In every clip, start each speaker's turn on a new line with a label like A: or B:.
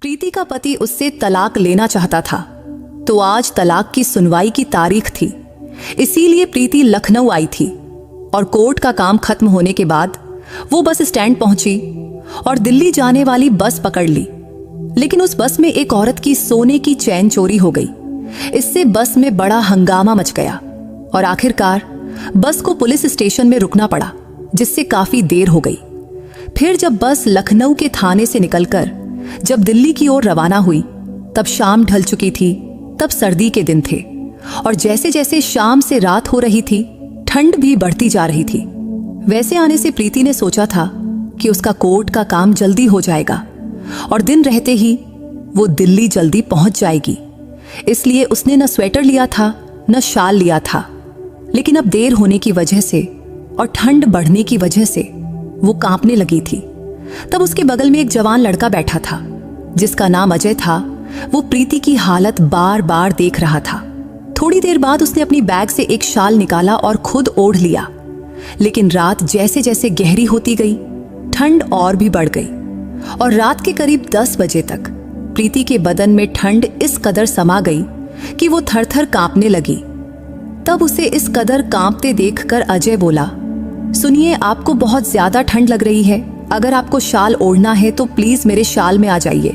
A: प्रीति का पति उससे तलाक लेना चाहता था, तो आज तलाक की सुनवाई की तारीख थी। इसीलिए प्रीति लखनऊ आई थी और कोर्ट का काम खत्म होने के बाद वो बस स्टैंड पहुंची और दिल्ली जाने वाली बस पकड़ ली। लेकिन उस बस में एक औरत की सोने की चैन चोरी हो गई। इससे बस में बड़ा हंगामा मच गया और आखिरकार बस को पुलिस स्टेशन में रुकना पड़ा, जिससे काफी देर हो गई। फिर जब बस लखनऊ के थाने से निकलकर जब दिल्ली की ओर रवाना हुई, तब शाम ढल चुकी थी। तब सर्दी के दिन थे और जैसे जैसे शाम से रात हो रही थी, ठंड भी बढ़ती जा रही थी। वैसे आने से प्रीति ने सोचा था कि उसका कोर्ट का काम जल्दी हो जाएगा और दिन रहते ही वो दिल्ली जल्दी पहुंच जाएगी। इसलिए उसने न स्वेटर लिया था न शाल लिया था। लेकिन अब देर होने की वजह से और ठंड बढ़ने की वजह से वो कांपने लगी थी। तब उसके बगल में एक जवान लड़का बैठा था, जिसका नाम अजय था। वो प्रीति की हालत बार बार देख रहा था। थोड़ी देर बाद उसने अपनी बैग से एक शाल निकाला और खुद ओढ़ लिया। लेकिन रात जैसे जैसे गहरी होती गई, ठंड और भी बढ़ गई और रात के करीब 10 बजे तक प्रीति के बदन में ठंड इस कदर समा गई कि वो थर थर कांपने लगी। तब उसे इस कदर कांपते देखकर अजय बोला, सुनिए, आपको बहुत ज्यादा ठंड लग रही है। अगर आपको शाल ओढ़ना है तो प्लीज मेरे शाल में आ जाइए।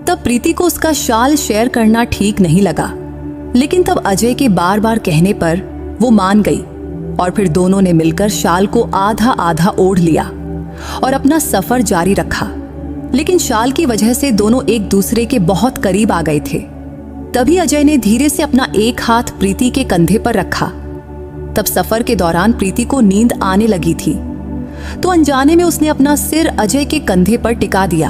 A: तब प्रीति को उसका शाल शेयर करना ठीक नहीं लगा, लेकिन तब अजय के बार बार कहने पर वो मान गई और फिर दोनों ने मिलकर शाल को आधा आधा ओढ़ लिया और अपना सफर जारी रखा। लेकिन शाल की वजह से दोनों एक दूसरे के बहुत करीब आ गए थे। तभी अजय ने धीरे से अपना एक हाथ प्रीति के कंधे पर रखा। तब सफर के दौरान प्रीति को नींद आने लगी थी, तो अनजाने में उसने अपना सिर अजय के कंधे पर टिका दिया।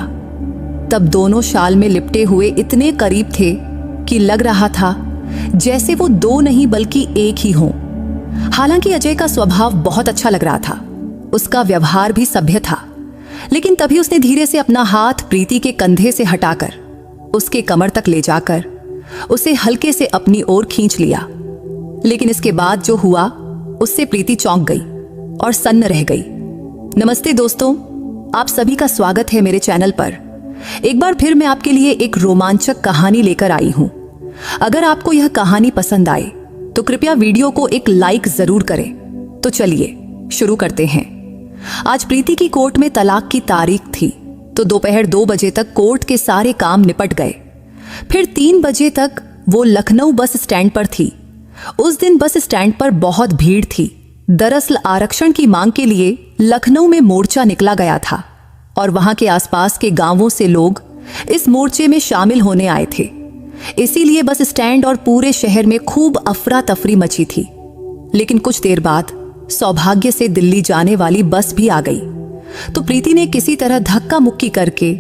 A: तब दोनों शाल में लिपटे हुए इतने करीब थे कि लग रहा था जैसे वो दो नहीं बल्कि एक ही हों। हालांकि अजय का स्वभाव बहुत अच्छा लग रहा था, उसका व्यवहार भी सभ्य था। लेकिन तभी उसने धीरे से अपना हाथ प्रीति के कंधे से हटाकर उसके कमर तक ले जाकर उसे हल्के से अपनी ओर खींच लिया। लेकिन इसके बाद जो हुआ उससे प्रीति चौंक गई और सन्न रह गई। नमस्ते दोस्तों, आप सभी का स्वागत है मेरे चैनल पर। एक बार फिर मैं आपके लिए एक रोमांचक कहानी लेकर आई हूं। अगर आपको यह कहानी पसंद आए तो कृपया वीडियो को एक लाइक जरूर करें। तो चलिए शुरू करते हैं। आज प्रीति की कोर्ट में तलाक की तारीख थी, तो दोपहर 2 बजे तक कोर्ट के सारे काम निपट गए। फिर 3 बजे तक वो लखनऊ बस स्टैंड पर थी। उस दिन बस स्टैंड पर बहुत भीड़ थी। दरअसल आरक्षण की मांग के लिए लखनऊ में मोर्चा निकला गया था और वहां के आसपास के गांवों से लोग इस मोर्चे में शामिल होने आए थे। इसीलिए बस स्टैंड और पूरे शहर में खूब अफरा तफरी मची थी। लेकिन कुछ देर बाद सौभाग्य से दिल्ली जाने वाली बस भी आ गई, तो प्रीति ने किसी तरह धक्का मुक्की करके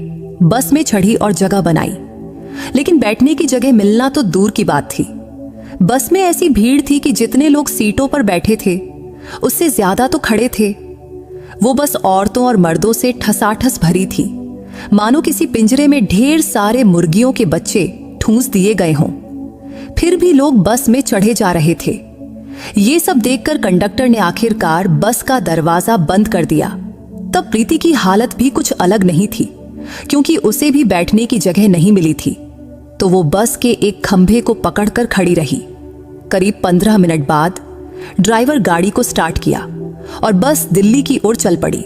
A: बस में चढ़ी और जगह बनाई। लेकिन बैठने की जगह मिलना तो दूर की बात थी। बस में ऐसी भीड़ थी कि जितने लोग सीटों पर बैठे थे उससे ज्यादा तो खड़े थे। वो बस औरतों और मर्दों से ठसाठस भरी थी, मानो किसी पिंजरे में ढेर सारे मुर्गियों के बच्चे ठूंस दिए गए हों। फिर भी लोग बस में चढ़े जा रहे थे। ये सब देखकर कंडक्टर ने आखिरकार बस का दरवाजा बंद कर दिया। तब प्रीति की हालत भी कुछ अलग नहीं थी, क्योंकि उसे भी बैठने की जगह नहीं मिली थी। तो वो बस के एक खंभे को पकड़कर खड़ी रही। करीब 15 मिनट बाद ड्राइवर गाड़ी को स्टार्ट किया और बस दिल्ली की ओर चल पड़ी।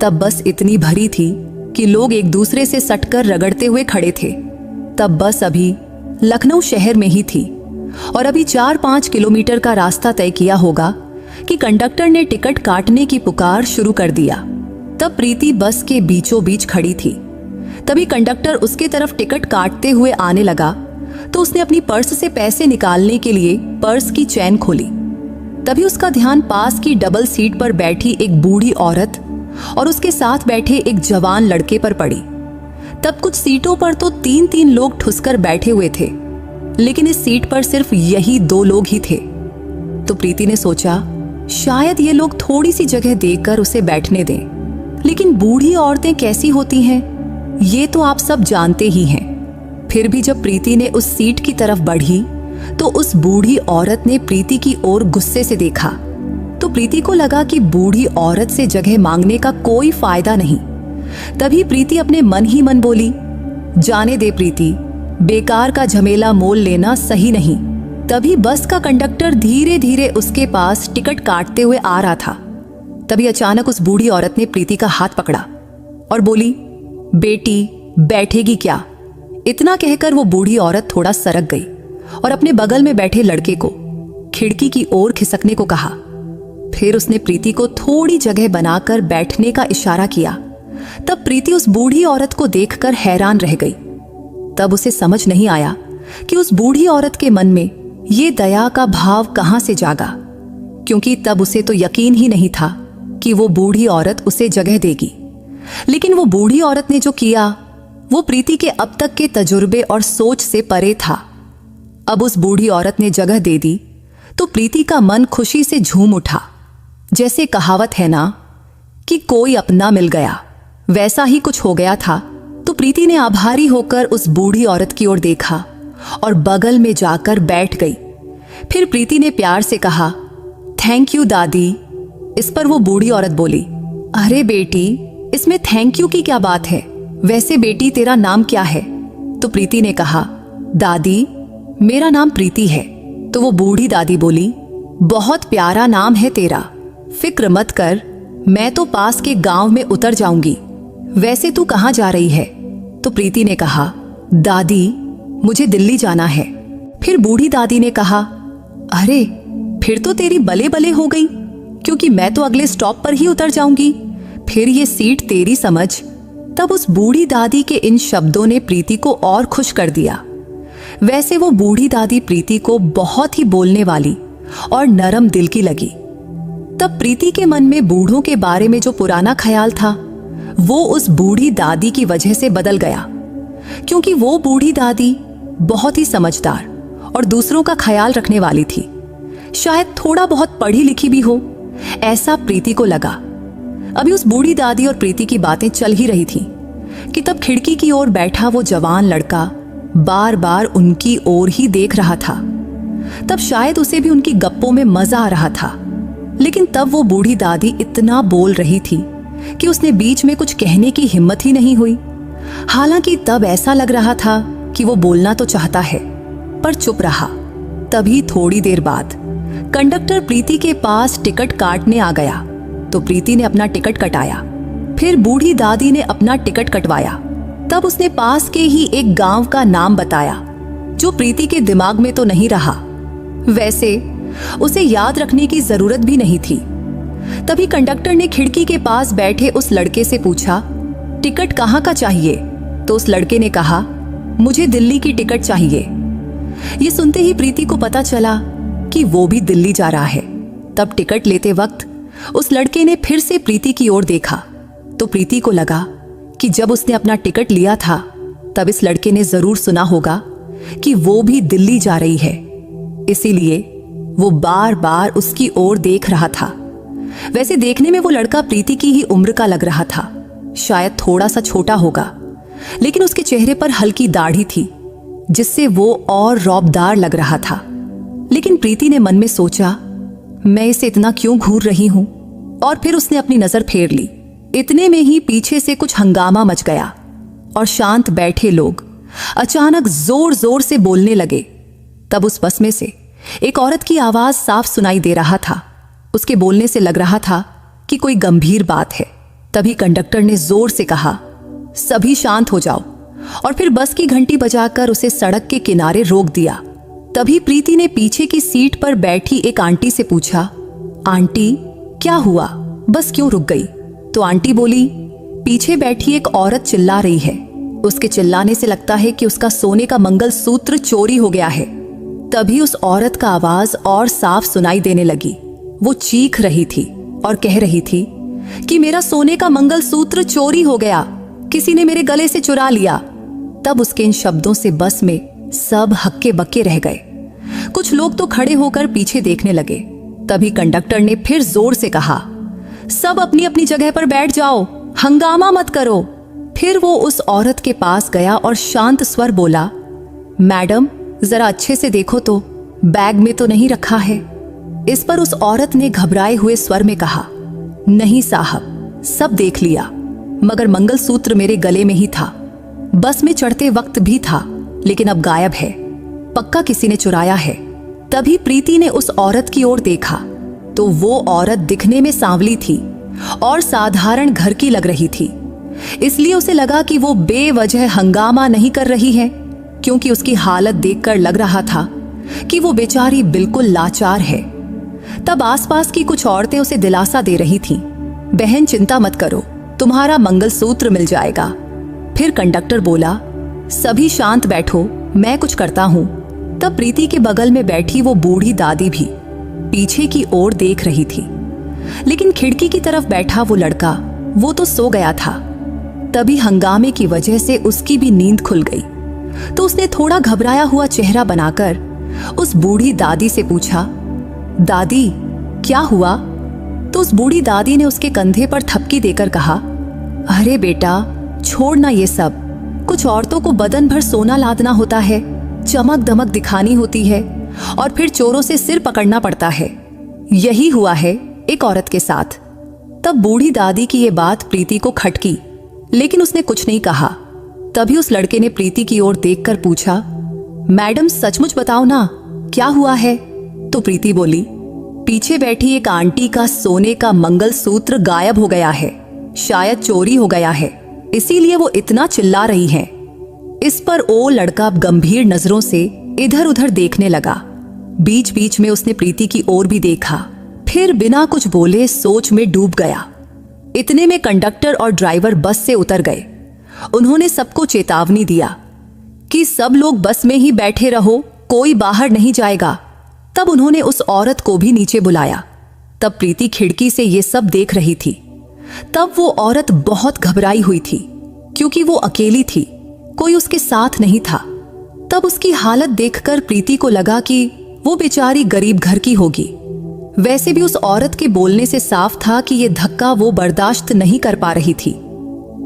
A: तब बस इतनी भरी थी कि लोग एक दूसरे से सटकर रगड़ते हुए खड़े थे। तब बस अभी लखनऊ शहर में ही थी और अभी 4-5 किलोमीटर का रास्ता तय किया होगा कि कंडक्टर ने टिकट काटने की पुकार शुरू कर दिया। तब प्रीति बस के बीचों बीच खड़ी थी। तभी कंडक्टर उसके तरफ टिकट काटते हुए आने लगा, तो उसने अपनी पर्स से पैसे निकालने के लिए पर्स की चैन खोली। तभी उसका ध्यान पास की डबल सीट पर बैठी एक बूढ़ी औरत और उसके साथ बैठे एक जवान लड़के पर पड़ी। तब कुछ सीटों पर तो 3-3 लोग ठुसकर बैठे हुए थे, लेकिन इस सीट पर सिर्फ यही 2 लोग ही थे। तो प्रीति ने सोचा, शायद ये लोग थोड़ी सी जगह देकर उसे बैठने दें। लेकिन बूढ़ी औरतें कैसी होती हैं, ये तो आप सब जानते ही हैं। फिर भी जब प्रीति ने उस सीट की तरफ बढ़ी, तो उस बूढ़ी औरत ने प्रीति की ओर गुस्से से देखा। तो प्रीति को लगा कि बूढ़ी औरत से जगह मांगने का कोई फायदा नहीं। तभी प्रीति अपने मन ही मन बोली, जाने दे प्रीति, बेकार का झमेला मोल लेना सही नहीं। तभी बस का कंडक्टर धीरे धीरे उसके पास टिकट काटते हुए आ रहा था। तभी अचानक उस बूढ़ी औरत ने प्रीति का हाथ पकड़ा और बोली, बेटी बैठेगी क्या? इतना कहकर वो बूढ़ी औरत थोड़ा सरक गई और अपने बगल में बैठे लड़के को खिड़की की ओर खिसकने को कहा। फिर उसने प्रीति को थोड़ी जगह बनाकर बैठने का इशारा किया। तब प्रीति उस बूढ़ी औरत को देखकर हैरान रह गई। तब उसे समझ नहीं आया कि उस बूढ़ी औरत के मन में ये दया का भाव कहां से जागा, क्योंकि तब उसे तो यकीन ही नहीं था कि वो बूढ़ी औरत उसे जगह देगी। लेकिन वो बूढ़ी औरत ने जो किया वो प्रीति के अब तक के तजुर्बे और सोच से परे था। अब उस बूढ़ी औरत ने जगह दे दी तो प्रीति का मन खुशी से झूम उठा। जैसे कहावत है ना कि कोई अपना मिल गया, वैसा ही कुछ हो गया था। तो प्रीति ने आभारी होकर उस बूढ़ी औरत की ओर देखा और बगल में जाकर बैठ गई। फिर प्रीति ने प्यार से कहा, थैंक यू दादी। इस पर वो बूढ़ी औरत बोली, अरे बेटी, इसमें थैंक यू की क्या बात है? वैसे बेटी तेरा नाम क्या है? तो प्रीति ने कहा, दादी मेरा नाम प्रीति है। तो वो बूढ़ी दादी बोली, बहुत प्यारा नाम है तेरा, फिक्र मत कर, मैं तो पास के गांव में उतर जाऊंगी। वैसे तू कहाँ जा रही है? तो प्रीति ने कहा, दादी मुझे दिल्ली जाना है। फिर बूढ़ी दादी ने कहा, अरे फिर तो तेरी बले बले हो गई, क्योंकि मैं तो अगले स्टॉप पर ही उतर जाऊंगी, फिर ये सीट तेरी समझ। तब उस बूढ़ी दादी के इन शब्दों ने प्रीति को और खुश कर दिया। वैसे वो बूढ़ी दादी प्रीति को बहुत ही बोलने वाली और नरम दिल की लगी। तब प्रीति के मन में बूढ़ों के बारे में जो पुराना ख्याल था वो उस बूढ़ी दादी की वजह से बदल गया, क्योंकि वो बूढ़ी दादी बहुत ही समझदार और दूसरों का ख्याल रखने वाली थी। शायद थोड़ा बहुत पढ़ी लिखी भी हो, ऐसा प्रीति को लगा। अभी उस बूढ़ी दादी और प्रीति की बातें चल ही रही थी कि तब खिड़की की ओर बैठा वो जवान लड़का बार बार उनकी ओर ही देख रहा था। तब शायद उसे भी उनकी गप्पों में मजा आ रहा था। लेकिन तब वो बूढ़ी दादी इतना बोल रही थी कि उसने बीच में कुछ कहने की हिम्मत ही नहीं हुई। हालांकि तब ऐसा लग रहा था कि वो बोलना तो चाहता है पर चुप रहा। तभी थोड़ी देर बाद कंडक्टर प्रीति के पास टिकट काटने आ गया। तो प्रीति ने अपना टिकट कटाया। फिर बूढ़ी दादी ने अपना टिकट कटवाया। तब उसने पास के ही एक गांव का नाम बताया जो प्रीति के दिमाग में तो नहीं रहा। वैसे उसे याद रखने की जरूरत भी नहीं थी। तभी कंडक्टर ने खिड़की के पास बैठे उस लड़के से पूछा, टिकट कहाँ का चाहिए? तो उस लड़के ने कहा, मुझे दिल्ली की टिकट चाहिए। ये सुनते ही प्रीति को पता चला कि वो भी दिल्ली जा रहा है। तब टिकट लेते वक्त उस लड़के ने फिर से प्रीति की ओर देखा। तो प्रीति को लगा कि जब उसने अपना टिकट लिया था तब इस लड़के ने जरूर सुना होगा कि वो भी दिल्ली जा रही है, इसीलिए वो बार बार उसकी ओर देख रहा था। वैसे देखने में वो लड़का प्रीति की ही उम्र का लग रहा था, शायद थोड़ा सा छोटा होगा, लेकिन उसके चेहरे पर हल्की दाढ़ी थी जिससे वो और रौबदार लग रहा था। लेकिन प्रीति ने मन में सोचा, मैं इसे इतना क्यों घूर रही हूं? और फिर उसने अपनी नजर फेर ली। इतने में ही पीछे से कुछ हंगामा मच गया और शांत बैठे लोग अचानक जोर जोर से बोलने लगे। तब उस बस में से एक औरत की आवाज साफ सुनाई दे रहा था। उसके बोलने से लग रहा था कि कोई गंभीर बात है। तभी कंडक्टर ने जोर से कहा, सभी शांत हो जाओ, और फिर बस की घंटी बजाकर उसे सड़क के किनारे रोक दिया। तभी प्रीति ने पीछे की सीट पर बैठी एक आंटी से पूछा, आंटी क्या हुआ, बस क्यों रुक गई? तो आंटी बोली, पीछे बैठी एक औरत चिल्ला रही है, उसके चिल्लाने से लगता है कि उसका सोने का मंगलसूत्र चोरी हो गया है। तभी उस औरत का आवाज और साफ सुनाई देने लगी। वो चीख रही थी और कह रही थी कि मेरा सोने का मंगलसूत्र चोरी हो गया, किसी ने मेरे गले से चुरा लिया। तब उसके इन शब्दों से बस में सब हक्के बक्के रह गए। कुछ लोग तो खड़े होकर पीछे देखने लगे। तभी कंडक्टर ने फिर जोर से कहा, सब अपनी अपनी जगह पर बैठ जाओ, हंगामा मत करो। फिर वो उस औरत के पास गया और शांत स्वर बोला, मैडम जरा अच्छे से देखो तो, बैग में तो नहीं रखा है? इस पर उस औरत ने घबराए हुए स्वर में कहा, नहीं साहब, सब देख लिया, मगर मंगलसूत्र मेरे गले में ही था। बस में चढ़ते वक्त भी था, लेकिन अब गायब है। पक्का किसी ने चुराया है। तभी प्रीति ने उस औरत की ओर देखा तो वो औरत दिखने में सांवली थी और साधारण घर की लग रही थी। इसलिए उसे लगा कि वो बेवजह हंगामा नहीं कर रही है, क्योंकि उसकी हालत देखकर लग रहा था कि वो बेचारी बिल्कुल लाचार है। तब आसपास की कुछ औरतें उसे दिलासा दे रही थीं, बहन चिंता मत करो, तुम्हारा मंगलसूत्र मिल जाएगा। फिर कंडक्टर बोला, सभी शांत बैठो, मैं कुछ करता हूं। तब प्रीति के बगल में बैठी वो बूढ़ी दादी भी पीछे की ओर देख रही थी, लेकिन खिड़की की तरफ बैठा वो लड़का, वो तो सो गया था। तभी हंगामे की वजह से उसकी भी नींद खुल गई, तो उसने थोड़ा घबराया हुआ चेहरा बनाकर उस बूढ़ी दादी से पूछा, दादी क्या हुआ? तो उस बूढ़ी दादी ने उसके कंधे पर थपकी देकर कहा, अरे बेटा छोड़ ना ये सब, कुछ औरतों को बदन भर सोना लादना होता है, चमक दमक दिखानी होती है और फिर चोरों से सिर पकड़ना पड़ता है। यही हुआ है एक औरत के साथ। तब बूढ़ी दादी की ये बात प्रीति को खटकी, लेकिन उसने कुछ नहीं कहा। तभी उस लड़के ने प्रीति की ओर देखकर पूछा, मैडम सचमुच बताओ ना, क्या हुआ है? तो प्रीति बोली, पीछे बैठी एक आंटी का सोने का मंगलसूत्र गायब हो गया है, शायद चोरी हो गया है, इसीलिए वो इतना चिल्ला रही हैं। इस पर वो लड़का गंभीर नजरों से इधर उधर देखने लगा। बीच बीच में उसने प्रीति की ओर भी देखा, फिर बिना कुछ बोले सोच में डूब गया। इतने में कंडक्टर और ड्राइवर बस से उतर गए। उन्होंने सबको चेतावनी दिया कि सब लोग बस में ही बैठे रहो, कोई बाहर नहीं जाएगा। तब उन्होंने उस औरत को भी नीचे बुलाया। तब प्रीति खिड़की से ये सब देख रही थी। तब वो औरत बहुत घबराई हुई थी, क्योंकि वो अकेली थी, कोई उसके साथ नहीं था। तब उसकी हालत देखकर प्रीति को लगा कि वो बेचारी गरीब घर की होगी। वैसे भी उस औरत के बोलने से साफ था कि ये धक्का वो बर्दाश्त नहीं कर पा रही थी।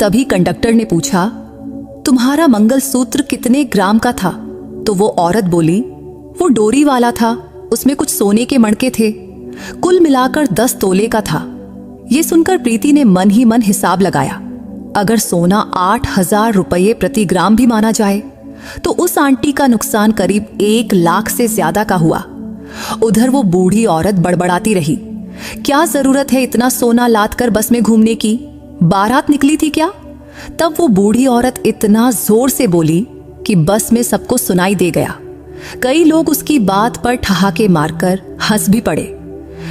A: तभी कंडक्टर ने पूछा, तुम्हारा मंगलसूत्र कितने ग्राम का था? तो वो औरत बोली, वो डोरी वाला था, उसमें कुछ सोने के मणके थे, कुल मिलाकर 10 तोले का था। ये सुनकर प्रीति ने मन ही मन हिसाब लगाया। अगर सोना 8,000 रुपये प्रति ग्राम भी माना जाए तो उस आंटी का नुकसान करीब 1 लाख से ज्यादा का हुआ। उधर वो बूढ़ी औरत बड़बड़ाती रही, क्या जरूरत है इतना सोना लाद कर बस में घूमने की, बारात निकली थी क्या? तब वो बूढ़ी औरत इतना जोर से बोली कि बस में सबको सुनाई दे गया। कई लोग उसकी बात पर ठहाके मारकर हंस भी पड़े।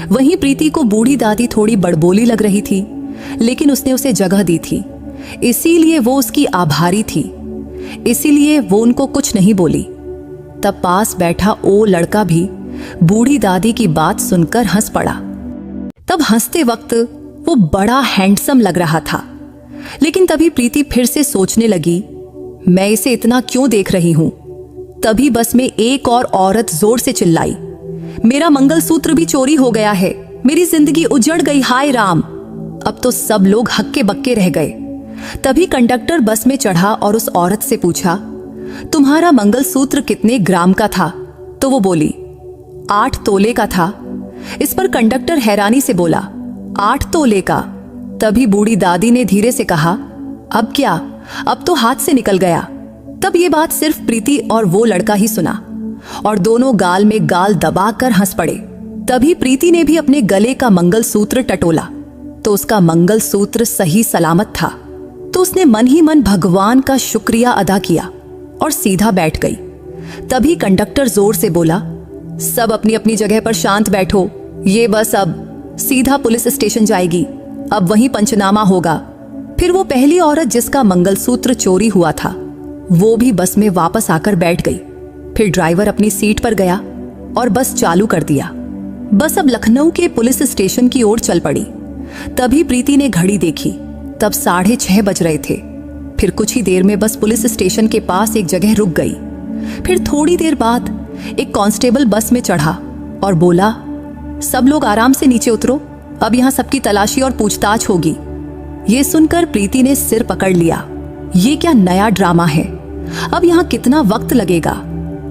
A: वहीं प्रीति को बूढ़ी दादी थोड़ी बड़बोली लग रही थी, लेकिन उसने उसे जगह दी थी, इसीलिए वो उसकी आभारी थी, इसीलिए वो उनको कुछ नहीं बोली। तब पास बैठा वो लड़का भी बूढ़ी दादी की बात सुनकर हंस पड़ा। तब हंसते वक्त वो बड़ा हैंडसम लग रहा था, लेकिन तभी प्रीति फिर से सोचने लगी, मैं इसे इतना क्यों देख रही हूं? तभी बस में एक और औरत जोर से चिल्लाई, मेरा मंगलसूत्र भी चोरी हो गया है, मेरी जिंदगी उजड़ गई, हाय राम। अब तो सब लोग हक्के बक्के रह गए। तभी कंडक्टर बस में चढ़ा और उस औरत से पूछा, तुम्हारा मंगलसूत्र कितने ग्राम का था? तो वो बोली, 8 तोले का था। इस पर कंडक्टर हैरानी से बोला, 8 तोले का? तभी बूढ़ी दादी ने धीरे से कहा, अब क्या, अब तो हाथ से निकल गया। तब ये बात सिर्फ प्रीति और वो लड़का ही सुना और दोनों गाल में गाल दबाकर हंस पड़े। तभी प्रीति ने भी अपने गले का मंगलसूत्र टटोला तो उसका मंगलसूत्र सही सलामत था। तो उसने मन ही मन भगवान का शुक्रिया अदा किया और सीधा बैठ गई। तभी कंडक्टर जोर से बोला, सब अपनी अपनी जगह पर शांत बैठो, ये बस अब सीधा पुलिस स्टेशन जाएगी, अब वहीं पंचनामा होगा। फिर वो पहली औरत जिसका मंगलसूत्र चोरी हुआ था वो भी बस में वापस आकर बैठ गई। फिर ड्राइवर अपनी सीट पर गया और बस चालू कर दिया। बस अब लखनऊ के पुलिस स्टेशन की ओर चल पड़ी। तभी प्रीति ने घड़ी देखी, तब 6:30 बज रहे थे। फिर कुछ ही देर में बस पुलिस स्टेशन के पास एक जगह रुक गई। फिर थोड़ी देर बाद एक कांस्टेबल बस में चढ़ा और बोला, सब लोग आराम से नीचे उतरो, अब यहाँ सबकी तलाशी और पूछताछ होगी। ये सुनकर प्रीति ने सिर पकड़ लिया, ये क्या नया ड्रामा है, अब यहाँ कितना वक्त लगेगा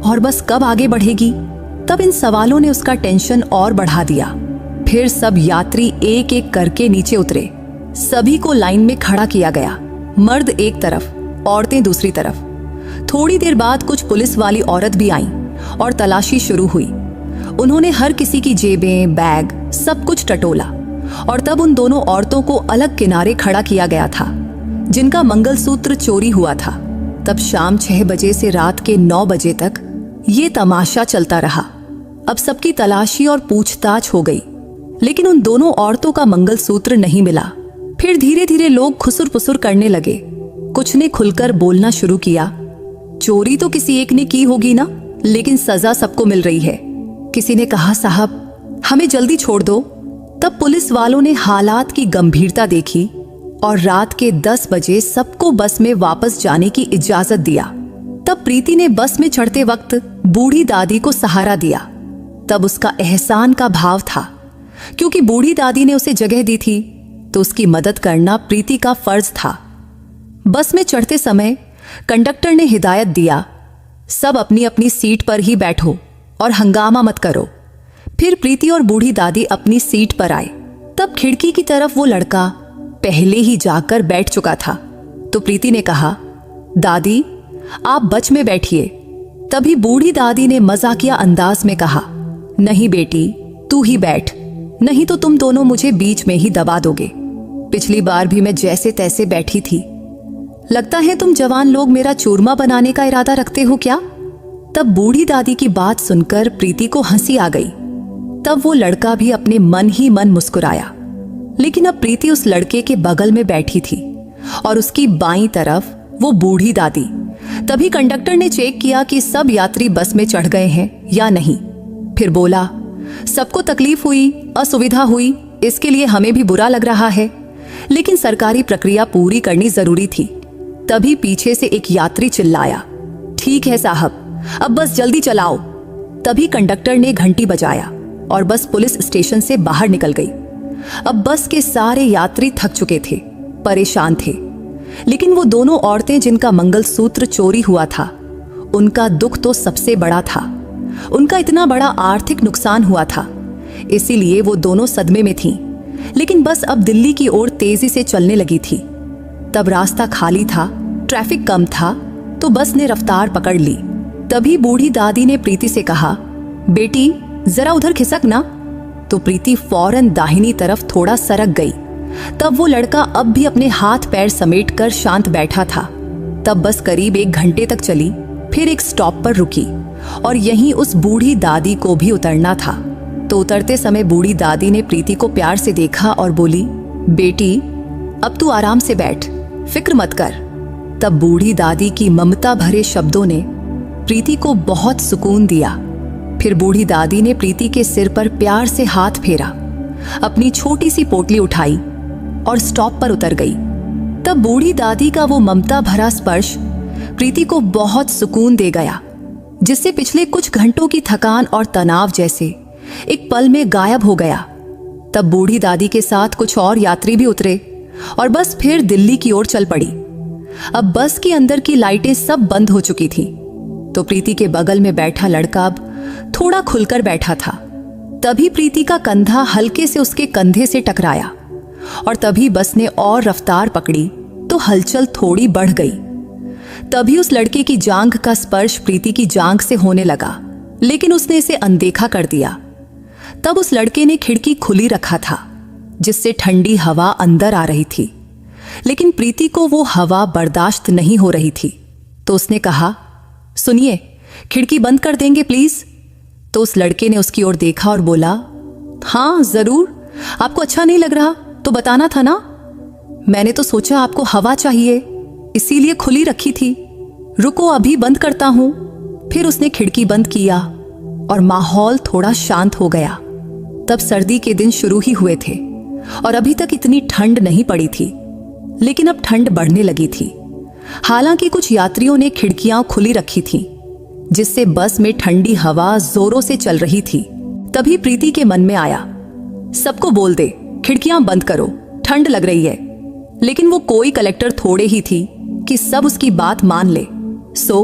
A: और बस कब आगे बढ़ेगी। तब इन सवालों ने उसका टेंशन और बढ़ा दिया। फिर सब यात्री एक एक करके नीचे उतरे। सभी को लाइन में खड़ा किया गया, मर्द एक तरफ औरतें दूसरी तरफ। थोड़ी देर बाद कुछ पुलिस वाली औरत भी आईं और तलाशी शुरू हुई। उन्होंने हर किसी की जेबें, बैग, सब कुछ टटोला और तब उन दोनों औरतों को अलग किनारे खड़ा किया गया था जिनका मंगलसूत्र चोरी हुआ था। तब शाम 6 बजे से रात के 9 बजे तक ये तमाशा चलता रहा। अब सबकी तलाशी और पूछताछ हो गई, लेकिन उन दोनों औरतों का मंगलसूत्र नहीं मिला। फिर धीरे धीरे लोग खुसुर पुसुर करने लगे। कुछ ने खुलकर बोलना शुरू किया, चोरी तो किसी एक ने की होगी ना, लेकिन सजा सबको मिल रही है। किसी ने कहा, साहब हमें जल्दी छोड़ दो। तब पुलिस वालों ने हालात की गंभीरता देखी और रात के 10 बजे सबको बस में वापस जाने की इजाजत दिया। तब प्रीति ने बस में चढ़ते वक्त बूढ़ी दादी को सहारा दिया। तब उसका एहसान का भाव था, क्योंकि बूढ़ी दादी ने उसे जगह दी थी तो उसकी मदद करना प्रीति का फर्ज था। बस में चढ़ते समय कंडक्टर ने हिदायत दिया, सब अपनी अपनी सीट पर ही बैठो और हंगामा मत करो। फिर प्रीति और बूढ़ी दादी अपनी सीट पर आए। तब खिड़की की तरफ वो लड़का पहले ही जाकर बैठ चुका था। तो प्रीति ने कहा, दादी आप बच में बैठिए। तभी बूढ़ी दादी ने मजाकिया अंदाज में कहा, नहीं बेटी तू ही बैठ, नहीं तो तुम दोनों मुझे बीच में ही दबा दोगे। पिछली बार भी मैं जैसे तैसे बैठी थी। लगता है तुम जवान लोग मेरा चूरमा बनाने का इरादा रखते हो क्या? तब बूढ़ी दादी की बात सुनकर प्रीति को हंसी आ गई। तब वो लड़का भी अपने मन ही मन मुस्कुराया। लेकिन अब प्रीति उस लड़के के बगल में बैठी थी और उसकी बाईं तरफ वो बूढ़ी दादी। तभी कंडक्टर ने चेक किया कि सब यात्री बस में चढ़ गए हैं या नहीं। फिर बोला, सबको तकलीफ हुई, असुविधा हुई, इसके लिए हमें भी बुरा लग रहा है, लेकिन सरकारी प्रक्रिया पूरी करनी जरूरी थी। तभी पीछे से एक यात्री चिल्लाया, ठीक है साहब, अब बस जल्दी चलाओ। तभी कंडक्टर ने घंटी बजाया और बस पुलिस स्टेशन से बाहर निकल गई। अब बस के सारे यात्री थक चुके थे, परेशान थे, लेकिन वो दोनों औरतें जिनका मंगलसूत्र चोरी हुआ था, उनका दुख तो सबसे बड़ा था। उनका इतना बड़ा आर्थिक नुकसान हुआ था, इसीलिए वो दोनों सदमे में थीं। लेकिन बस अब दिल्ली की ओर तेजी से चलने लगी थी। तब रास्ता खाली था, ट्रैफिक कम था, तो बस ने रफ्तार पकड़ ली। तभी बूढ़ी दादी ने प्रीति से कहा, बेटी जरा उधर खिसक ना। तो प्रीति फौरन दाहिनी तरफ थोड़ा सरक गई। तब वो लड़का अब भी अपने हाथ पैर समेटकर शांत बैठा था। तब बस करीब 1 घंटे तक चली, फिर एक स्टॉप पर रुकी और यहीं उस बूढ़ी दादी को भी उतरना था। तो उतरते समय बूढ़ी दादी ने प्रीति को प्यार से देखा और बोली, बेटी अब तू आराम से बैठ, फिक्र मत कर। तब बूढ़ी दादी की ममता भरे शब्दों ने प्रीति को बहुत सुकून दिया। फिर बूढ़ी दादी ने प्रीति के सिर पर प्यार से हाथ फेरा, अपनी छोटी सी पोटली उठाई और स्टॉप पर उतर गई। तब बूढ़ी दादी का वो ममता भरा स्पर्श प्रीति को बहुत सुकून दे गया, जिससे पिछले कुछ घंटों की थकान और तनाव जैसे एक पल में गायब हो गया। तब बूढ़ी दादी के साथ कुछ और यात्री भी उतरे और बस फिर दिल्ली की ओर चल पड़ी। अब बस के अंदर की लाइटें सब बंद हो चुकी थी। तो प्रीति के बगल में बैठा लड़का अब थोड़ा खुलकर बैठा था। तभी प्रीति का कंधा हल्के से उसके कंधे से टकराया और तभी बस ने और रफ्तार पकड़ी तो हलचल थोड़ी बढ़ गई। तभी उस लड़के की जांघ का स्पर्श प्रीति की जांघ से होने लगा, लेकिन उसने इसे अनदेखा कर दिया। तब उस लड़के ने खिड़की खुली रखा था, जिससे ठंडी हवा अंदर आ रही थी, लेकिन प्रीति को वो हवा बर्दाश्त नहीं हो रही थी। तो उसने कहा, सुनिए, खिड़की बंद कर देंगे प्लीज। तो उस लड़के ने उसकी ओर देखा और बोला, हाँ जरूर, आपको अच्छा नहीं लग रहा तो बताना था ना। मैंने तो सोचा आपको हवा चाहिए, इसीलिए खुली रखी थी। रुको अभी बंद करता हूं। फिर उसने खिड़की बंद किया और माहौल थोड़ा शांत हो गया। तब सर्दी के दिन शुरू ही हुए थे और अभी तक इतनी ठंड नहीं पड़ी थी, लेकिन अब ठंड बढ़ने लगी थी। हालांकि कुछ यात्रियों ने खिड़कियां खुली रखी थीं, जिससे बस में ठंडी हवा जोरों से चल रही थी। तभी प्रीति के मन में आया, सबको बोल दे खिड़कियां बंद करो, ठंड लग रही है। लेकिन वो कोई कलेक्टर थोड़े ही थी कि सब उसकी बात मान ले, सो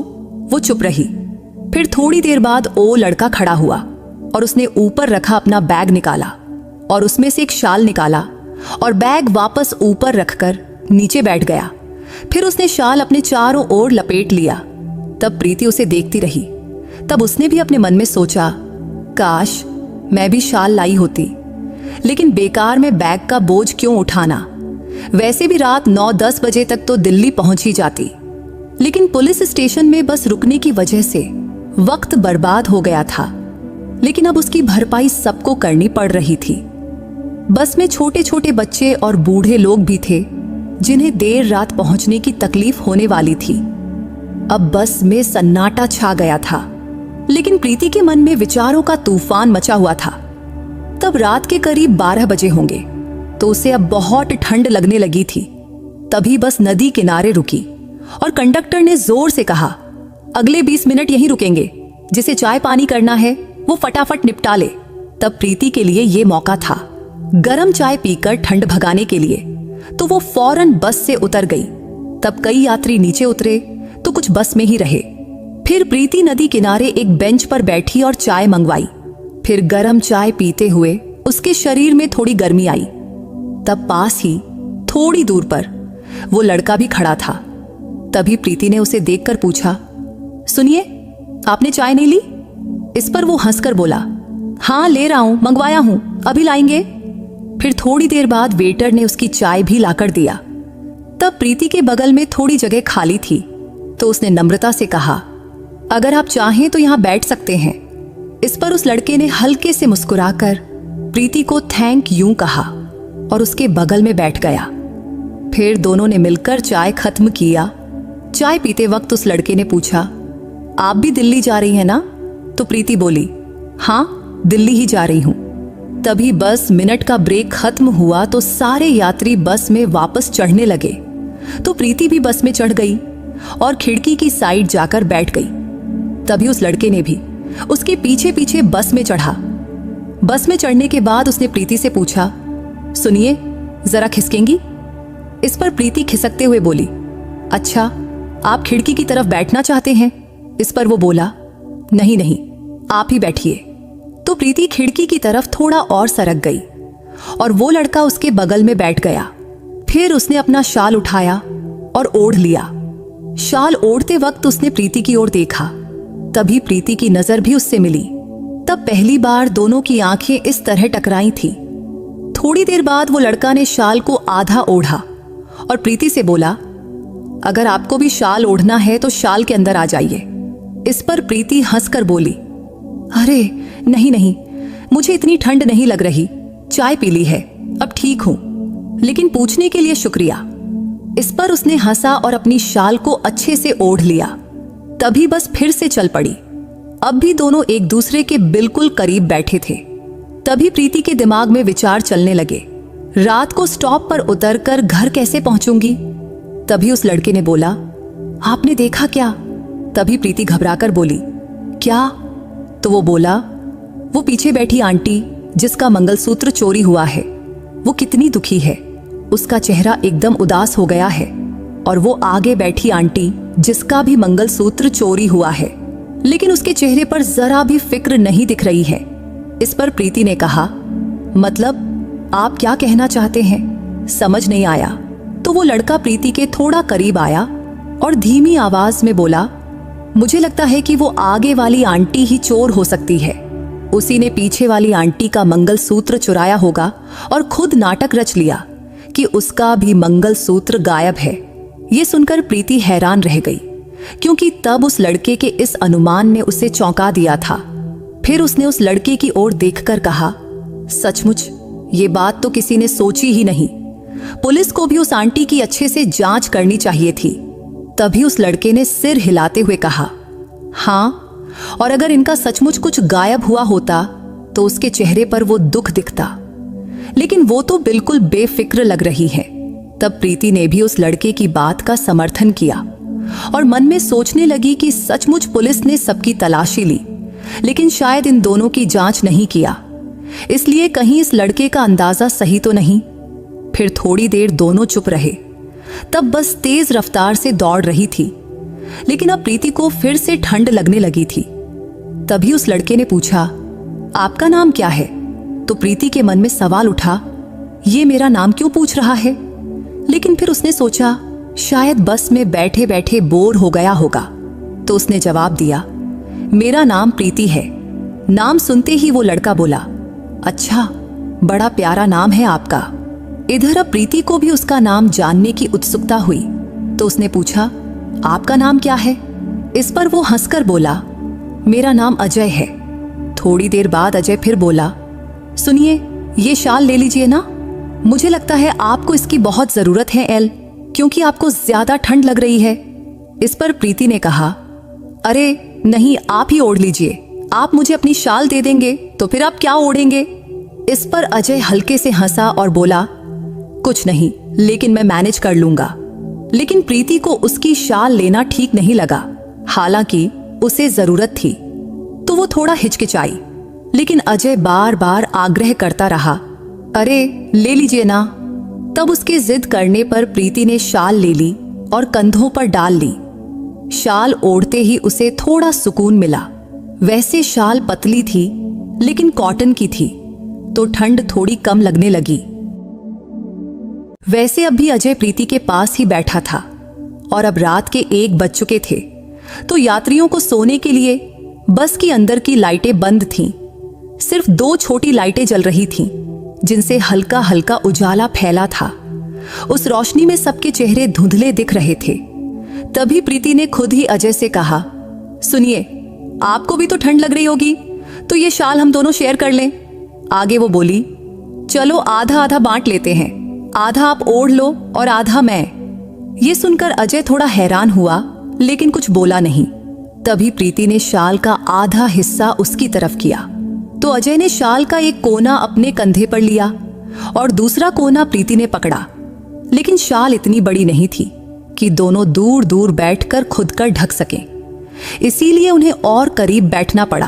A: वो चुप रही। फिर थोड़ी देर बाद वो लड़का खड़ा हुआ और उसने ऊपर रखा अपना बैग निकाला और उसमें से एक शाल निकाला और बैग वापस ऊपर रखकर नीचे बैठ गया। फिर उसने शाल अपने चारों ओर लपेट लिया। तब प्रीति उसे देखती रही। तब उसने भी अपने मन में सोचा, काश मैं भी शाल लाई होती, लेकिन बेकार में बैग का बोझ क्यों उठाना। वैसे भी रात 9-10 बजे तक तो दिल्ली पहुंच ही जाती, लेकिन पुलिस स्टेशन में बस रुकने की वजह से वक्त बर्बाद हो गया था। लेकिन अब उसकी भरपाई सबको करनी पड़ रही थी। बस में छोटे छोटे बच्चे और बूढ़े लोग भी थे जिन्हें देर रात पहुंचने की तकलीफ होने वाली थी। अब बस में सन्नाटा छा गया था, लेकिन प्रीति के मन में विचारों का तूफान मचा हुआ था। तब रात के करीब 12 बजे होंगे, तो उसे अब बहुत ठंड लगने लगी थी। तभी बस नदी किनारे रुकी और कंडक्टर ने जोर से कहा, अगले 20 मिनट यहीं रुकेंगे, जिसे चाय पानी करना है वो फटाफट निपटा ले। तब प्रीति के लिए ये मौका था गरम चाय पीकर ठंड भगाने के लिए, तो वो फौरन बस से उतर गई। तब कई यात्री नीचे उतरे तो कुछ बस में ही रहे। फिर प्रीति नदी किनारे एक बेंच पर बैठी और चाय मंगवाई। फिर गरम चाय पीते हुए उसके शरीर में थोड़ी गर्मी आई। तब पास ही थोड़ी दूर पर वो लड़का भी खड़ा था। तभी प्रीति ने उसे देखकर पूछा, सुनिए, आपने चाय नहीं ली? इस पर वो हंसकर बोला, हाँ ले रहा हूं, मंगवाया हूं, अभी लाएंगे। फिर थोड़ी देर बाद वेटर ने उसकी चाय भी लाकर दिया। तब प्रीति के बगल में थोड़ी जगह खाली थी, तो उसने नम्रता से कहा, अगर आप चाहें तो यहां बैठ सकते हैं। इस पर उस लड़के ने हल्के से मुस्कुराकर प्रीति को थैंक यू कहा और उसके बगल में बैठ गया। फिर दोनों ने मिलकर चाय खत्म किया। चाय पीते वक्त उस लड़के ने पूछा, आप भी दिल्ली जा रही हैं ना? तो प्रीति बोली, हाँ दिल्ली ही जा रही हूं। तभी बस मिनट का ब्रेक खत्म हुआ तो सारे यात्री बस में वापस चढ़ने लगे। तो प्रीति भी बस में चढ़ गई और खिड़की की साइड जाकर बैठ गई। तभी उस लड़के ने भी उसके पीछे पीछे बस में चढ़ा। बस में चढ़ने के बाद उसने प्रीति से पूछा, सुनिए जरा खिसकेंगी? इस पर प्रीति खिसकते हुए बोली, अच्छा आप खिड़की की तरफ बैठना चाहते हैं? इस पर वो बोला, नहीं नहीं आप ही बैठिए। तो प्रीति खिड़की की तरफ थोड़ा और सरक गई और वो लड़का उसके बगल में बैठ गया। फिर उसने अपना शाल उठाया और ओढ़ लिया। शाल ओढ़ते वक्त उसने प्रीति की ओर देखा। तभी प्रीति की नजर भी उससे मिली। तब पहली बार दोनों की आंखें इस तरह टकराई थी। थोड़ी देर बाद वो लड़का ने शाल को आधा ओढ़ा और प्रीति से बोला, अगर आपको भी शाल ओढ़ना है तो शाल के अंदर आ जाइए। इस पर प्रीति हंसकर बोली, अरे नहीं नहीं, मुझे इतनी ठंड नहीं लग रही, चाय पी ली है, अब ठीक हूं, लेकिन पूछने के लिए शुक्रिया। इस पर उसने हंसा और अपनी शाल को अच्छे से ओढ़ लिया। तभी बस फिर से चल पड़ी। अब भी दोनों एक दूसरे के बिल्कुल करीब बैठे थे। तभी प्रीति के दिमाग में विचार चलने लगे, रात को स्टॉप पर उतरकर घर कैसे पहुंचूंगी? तभी उस लड़के ने बोला, आपने देखा क्या? तभी प्रीति घबराकर बोली, क्या? तो वो बोला, वो पीछे बैठी आंटी जिसका मंगलसूत्र चोरी हुआ है, वो कितनी दुखी है, उसका चेहरा एकदम उदास हो गया है। और वो आगे बैठी आंटी जिसका भी मंगलसूत्र चोरी हुआ है, लेकिन उसके चेहरे पर जरा भी फिक्र नहीं दिख रही है। इस पर प्रीति ने कहा, मतलब आप क्या कहना चाहते हैं? समझ नहीं आया। तो वो लड़का प्रीति के थोड़ा करीब आया और धीमी आवाज में बोला, मुझे लगता है कि वो आगे वाली आंटी ही चोर हो सकती है। उसी ने पीछे वाली आंटी का मंगलसूत्र चुराया होगा और खुद नाटक रच लिया कि उसका भी मंगलसूत्र गायब है। ये सुनकर प्रीति हैरान रह गई, क्योंकि तब उस लड़के के इस अनुमान ने उसे चौंका दिया था। फिर उसने उस लड़के की ओर देखकर कहा, सचमुच ये बात तो किसी ने सोची ही नहीं। पुलिस को भी उस आंटी की अच्छे से जांच करनी चाहिए थी। तभी उस लड़के ने सिर हिलाते हुए कहा, हाँ, और अगर इनका सचमुच कुछ गायब हुआ होता तो उसके चेहरे पर वो दुख दिखता, लेकिन वो तो बिल्कुल बेफिक्र लग रही है। तब प्रीति ने भी उस लड़के की बात का समर्थन किया और मन में सोचने लगी कि सचमुच पुलिस ने सबकी तलाशी ली, लेकिन शायद इन दोनों की जांच नहीं किया, इसलिए कहीं इस लड़के का अंदाजा सही तो नहीं। फिर थोड़ी देर दोनों चुप रहे। तब बस तेज रफ्तार से दौड़ रही थी, लेकिन अब प्रीति को फिर से ठंड लगने लगी थी। तभी उस लड़के ने पूछा, आपका नाम क्या है? तो प्रीति के मन में सवाल उठा, ये मेरा नाम क्यों पूछ रहा है? लेकिन फिर उसने सोचा, शायद बस में बैठे बैठे बोर हो गया होगा, तो उसने जवाब दिया, मेरा नाम प्रीति है। नाम सुनते ही वो लड़का बोला, अच्छा, बड़ा प्यारा नाम है आपका। इधर अब प्रीति को भी उसका नाम जानने की उत्सुकता हुई, तो उसने पूछा, आपका नाम क्या है? इस पर वो हंसकर बोला, मेरा नाम अजय है। थोड़ी देर बाद अजय फिर बोला, सुनिए, ये शाल ले लीजिए ना, मुझे लगता है आपको इसकी बहुत जरूरत है एल, क्योंकि आपको ज्यादा ठंड लग रही है। इस पर प्रीति ने कहा, अरे नहीं, आप ही ओढ़ लीजिए, आप मुझे अपनी शाल दे देंगे तो फिर आप क्या ओढ़ेंगे? इस पर अजय हल्के से हंसा और बोला, कुछ नहीं, लेकिन मैं मैनेज कर लूंगा। लेकिन प्रीति को उसकी शाल लेना ठीक नहीं लगा, हालांकि उसे जरूरत थी, तो वो थोड़ा हिचकिचाई। लेकिन अजय बार बार आग्रह करता रहा, अरे ले लीजिए ना। तब उसके जिद करने पर प्रीति ने शाल ले ली और कंधों पर डाल ली। शाल ओढ़ते ही उसे थोड़ा सुकून मिला। वैसे शाल पतली थी, लेकिन कॉटन की थी, तो ठंड थोड़ी कम लगने लगी। वैसे अब भी अजय प्रीति के पास ही बैठा था और अब रात के 1 बज चुके थे, तो यात्रियों को सोने के लिए बस की अंदर की लाइटें बंद थीं। सिर्फ 2 छोटी लाइटें जल रही थीं, जिनसे हल्का हल्का उजाला फैला था। उस रोशनी में सबके चेहरे धुंधले दिख रहे थे। तभी प्रीति ने खुद ही अजय से कहा, सुनिए, आपको भी तो ठंड लग रही होगी, तो ये शाल हम दोनों शेयर कर लें। आगे वो बोली, चलो आधा आधा बांट लेते हैं, आधा आप ओढ़ लो और आधा मैं। ये सुनकर अजय थोड़ा हैरान हुआ, लेकिन कुछ बोला नहीं। तभी प्रीति ने शाल का आधा हिस्सा उसकी तरफ किया, तो अजय ने शाल का एक कोना अपने कंधे पर लिया और दूसरा कोना प्रीति ने पकड़ा। लेकिन शाल इतनी बड़ी नहीं थी कि दोनों दूर दूर बैठकर खुद कर ढक सकें, इसीलिए उन्हें और करीब बैठना पड़ा।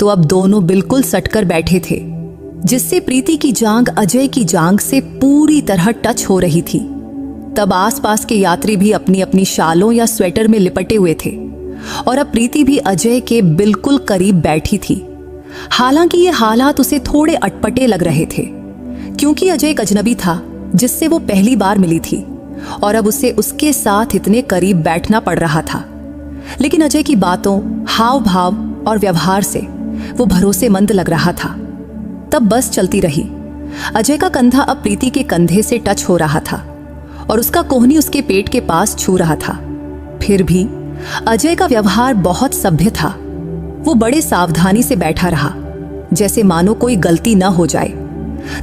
A: तो अब दोनों बिल्कुल सटकर बैठे थे, जिससे प्रीति की जांघ अजय की जांघ से पूरी तरह टच हो रही थी। तब आसपास के यात्री भी अपनी अपनी शालों या स्वेटर में लिपटे हुए थे और अब प्रीति भी अजय के बिल्कुल करीब बैठी थी। हालांकि ये हालात उसे थोड़े अटपटे लग रहे थे, क्योंकि अजय एक अजनबी था जिससे वो पहली बार मिली थी और अब उसे उसके साथ इतने करीब बैठना पड़ रहा था। लेकिन अजय की बातों, हाव भाव और व्यवहार से वो भरोसेमंद लग रहा था। तब बस चलती रही। अजय का कंधा अब प्रीति के कंधे से टच हो रहा था और उसका कोहनी उसके पेट के पास छू रहा था। फिर भी अजय का व्यवहार बहुत सभ्य था। वो बड़े सावधानी से बैठा रहा, जैसे मानो कोई गलती न हो जाए।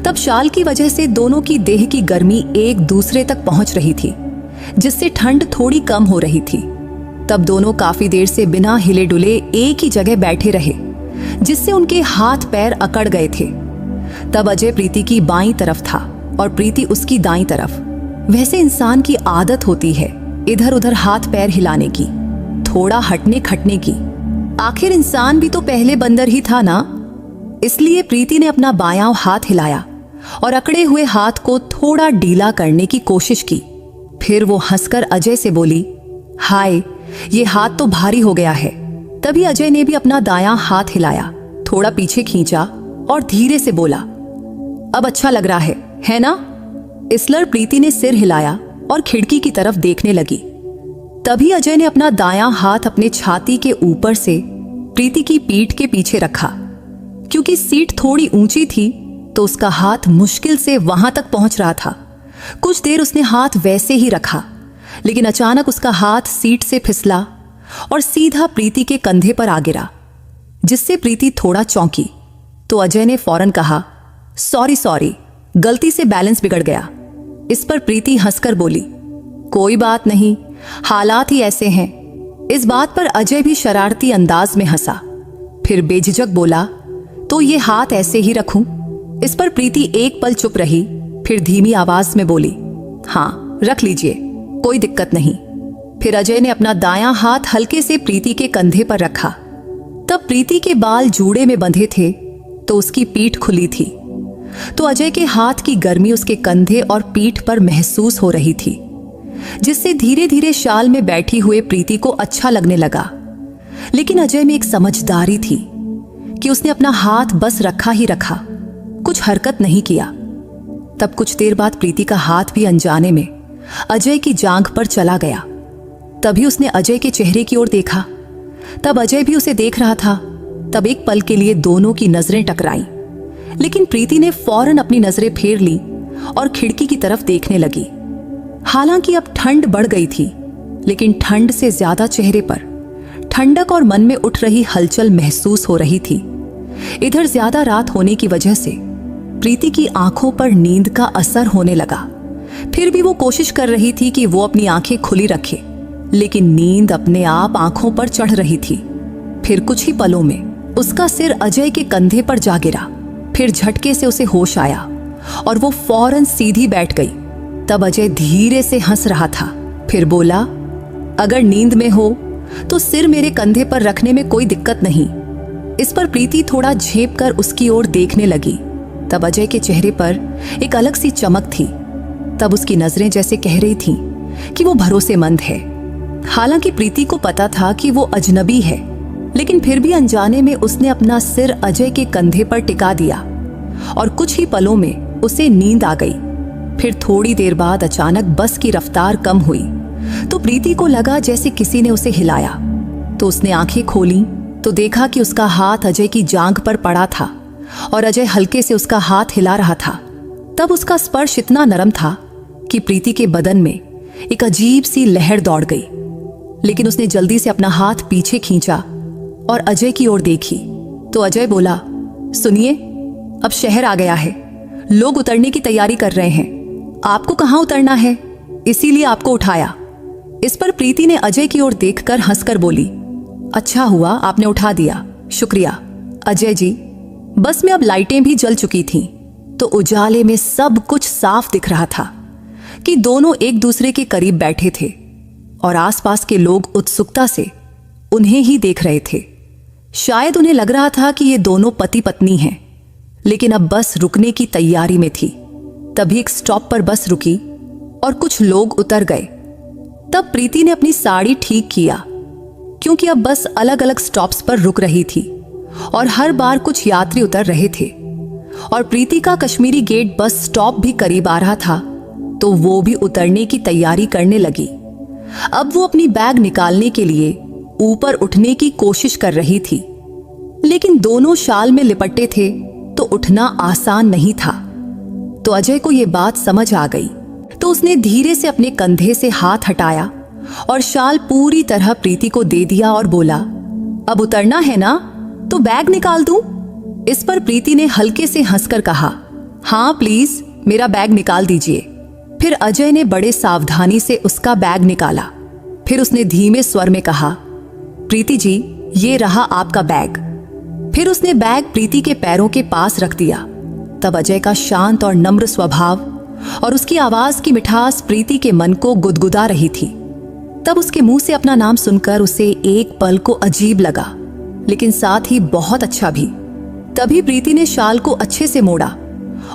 A: तब शाल की वजह से दोनों की देह की गर्मी एक दूसरे तक पहुंच रही थी, जिससे ठंड थोड़ी कम हो रही थी। तब दोनों काफी देर से बिना हिले डुले एक ही जगह बैठे रहे, जिससे उनके हाथ पैर अकड़ गए थे। तब अजय प्रीति की बाईं तरफ था और प्रीति उसकी दाईं तरफ। वैसे इंसान की आदत होती है इधर उधर हाथ पैर हिलाने की, थोड़ा हटने खटने की। आखिर इंसान भी तो पहले बंदर ही था ना। इसलिए प्रीति ने अपना बायां हाथ हिलाया और अकड़े हुए हाथ को थोड़ा ढीला करने की कोशिश की। फिर वो हंसकर अजय से बोली, हाय, ये हाथ तो भारी हो गया है। तभी अजय ने भी अपना दायां हाथ हिलाया, थोड़ा पीछे खींचा और धीरे से बोला, अब अच्छा लग रहा है ना? इसलिए प्रीति ने सिर हिलाया और खिड़की की तरफ देखने लगी। तभी अजय ने अपना दायां हाथ अपने छाती के ऊपर से प्रीति की पीठ के पीछे रखा। क्योंकि सीट थोड़ी ऊंची थी, तो उसका हाथ मुश्किल से वहां तक पहुंच रहा था। कुछ देर उसने हाथ वैसे ही रखा, लेकिन अचानक उसका हाथ सीट से फिसला और सीधा प्रीति के कंधे पर आ गिरा, जिससे प्रीति थोड़ा चौंकी। तो अजय ने फौरन कहा, सॉरी, गलती से बैलेंस बिगड़ गया। इस पर प्रीति हंसकर बोली, कोई बात नहीं, हालात ही ऐसे हैं। इस बात पर अजय भी शरारती अंदाज में हंसा, फिर बेझिझक बोला, तो ये हाथ ऐसे ही रखूं? इस पर प्रीति एक पल चुप रही, फिर धीमी आवाज में बोली, हाँ रख लीजिए, कोई दिक्कत नहीं। फिर अजय ने अपना दायां हाथ हल्के से प्रीति के कंधे पर रखा। तब प्रीति के बाल जूड़े में बंधे थे, तो उसकी पीठ खुली थी, तो अजय के हाथ की गर्मी उसके कंधे और पीठ पर महसूस हो रही थी, जिससे धीरे धीरे शाल में बैठी हुए प्रीति को अच्छा लगने लगा। लेकिन अजय में एक समझदारी थी कि उसने अपना हाथ बस रखा ही रखा, कुछ हरकत नहीं किया। तब कुछ देर बाद प्रीति का हाथ भी अनजाने में अजय की जांघ पर चला गया। तभी उसने अजय के चेहरे की ओर देखा। तब अजय भी उसे देख रहा था। तब एक पल के लिए दोनों की नजरें टकराईं, लेकिन प्रीति ने फौरन अपनी नजरें फेर ली और खिड़की की तरफ देखने लगी। हालांकि अब ठंड बढ़ गई थी, लेकिन ठंड से ज्यादा चेहरे पर ठंडक और मन में उठ रही हलचल महसूस हो रही थी। इधर ज्यादा रात होने की वजह से प्रीति की आंखों पर नींद का असर होने लगा। फिर भी वो कोशिश कर रही थी कि वो अपनी आंखें खुली रखे, लेकिन नींद अपने आप आंखों पर चढ़ रही थी। फिर कुछ ही पलों में उसका सिर अजय के कंधे पर जा गिरा। फिर झटके से उसे होश आया और वो फौरन सीधी बैठ गई। तब अजय धीरे से हंस रहा था। फिर बोला, अगर नींद में हो तो सिर मेरे कंधे पर रखने में कोई दिक्कत नहीं। इस पर प्रीति थोड़ा झेप कर उसकी ओर देखने लगी। तब अजय के चेहरे पर एक अलग सी चमक थी। तब उसकी नजरें जैसे कह रही थीं कि वो भरोसेमंद है। हालांकि प्रीति को पता था कि वो अजनबी है, लेकिन फिर भी अनजाने में उसने अपना सिर अजय के कंधे पर टिका दिया और कुछ ही पलों में उसे नींद आ गई। फिर थोड़ी देर बाद अचानक बस की रफ्तार कम हुई तो प्रीति को लगा जैसे किसी ने उसे हिलाया। तो उसने आंखें खोली तो देखा कि उसका हाथ अजय की जांघ पर पड़ा था और अजय हल्के से उसका हाथ हिला रहा था। तब उसका स्पर्श इतना नरम था कि प्रीति के बदन में एक अजीब सी लहर दौड़ गई। लेकिन उसने जल्दी से अपना हाथ पीछे खींचा और अजय की ओर देखी तो अजय बोला, सुनिए, अब शहर आ गया है, लोग उतरने की तैयारी कर रहे हैं। आपको कहाँ उतरना है, इसीलिए आपको उठाया। इस पर प्रीति ने अजय की ओर देखकर हंसकर बोली, अच्छा हुआ आपने उठा दिया, शुक्रिया। अजय जी, बस में अब लाइटें भी जल चुकी थीं, तो उजाले में सब कुछ साफ दिख रहा था कि दोनों एक दूसरे के करीब बैठे थे और आसपास के लोग उत्सुकता से उन्हें ही देख रहे थे। शायद उन्हें लग रहा था कि ये दोनों पति पत्नी हैं, लेकिन अब बस रुकने की तैयारी में थी। तभी एक स्टॉप पर बस रुकी और कुछ लोग उतर गए। तब प्रीति ने अपनी साड़ी ठीक किया, क्योंकि अब बस अलग अलग स्टॉप्स पर रुक रही थी और हर बार कुछ यात्री उतर रहे थे। और प्रीति का कश्मीरी गेट बस स्टॉप भी करीब आ रहा था, तो वो भी उतरने की तैयारी करने लगी। अब वो अपनी बैग निकालने के लिए ऊपर उठने की कोशिश कर रही थी, लेकिन दोनों शाल में लिपटे थे तो उठना आसान नहीं था। तो अजय को ये बात समझ आ गई, तो उसने धीरे से अपने कंधे से हाथ हटाया और शाल पूरी तरह प्रीति को दे दिया और बोला, अब उतरना है ना, तो बैग निकाल दूं? इस पर प्रीति ने हल्के से हंसकर कहा, हाँ प्लीज, मेरा बैग निकाल दीजिए। फिर अजय ने बड़े सावधानी से उसका बैग निकाला। फिर उसने धीमे स्वर में कहा, प्रीति जी, ये रहा आपका बैग। फिर उसने बैग प्रीति के पैरों के पास रख दिया। तब अजय का शांत और नम्र स्वभाव और उसकी आवाज की मिठास प्रीति के मन को गुदगुदा रही थी। तब उसके मुंह से अपना नाम सुनकर उसे एक पल को अजीब लगा, लेकिन साथ ही बहुत अच्छा भी। तभी प्रीति ने शाल को अच्छे से मोड़ा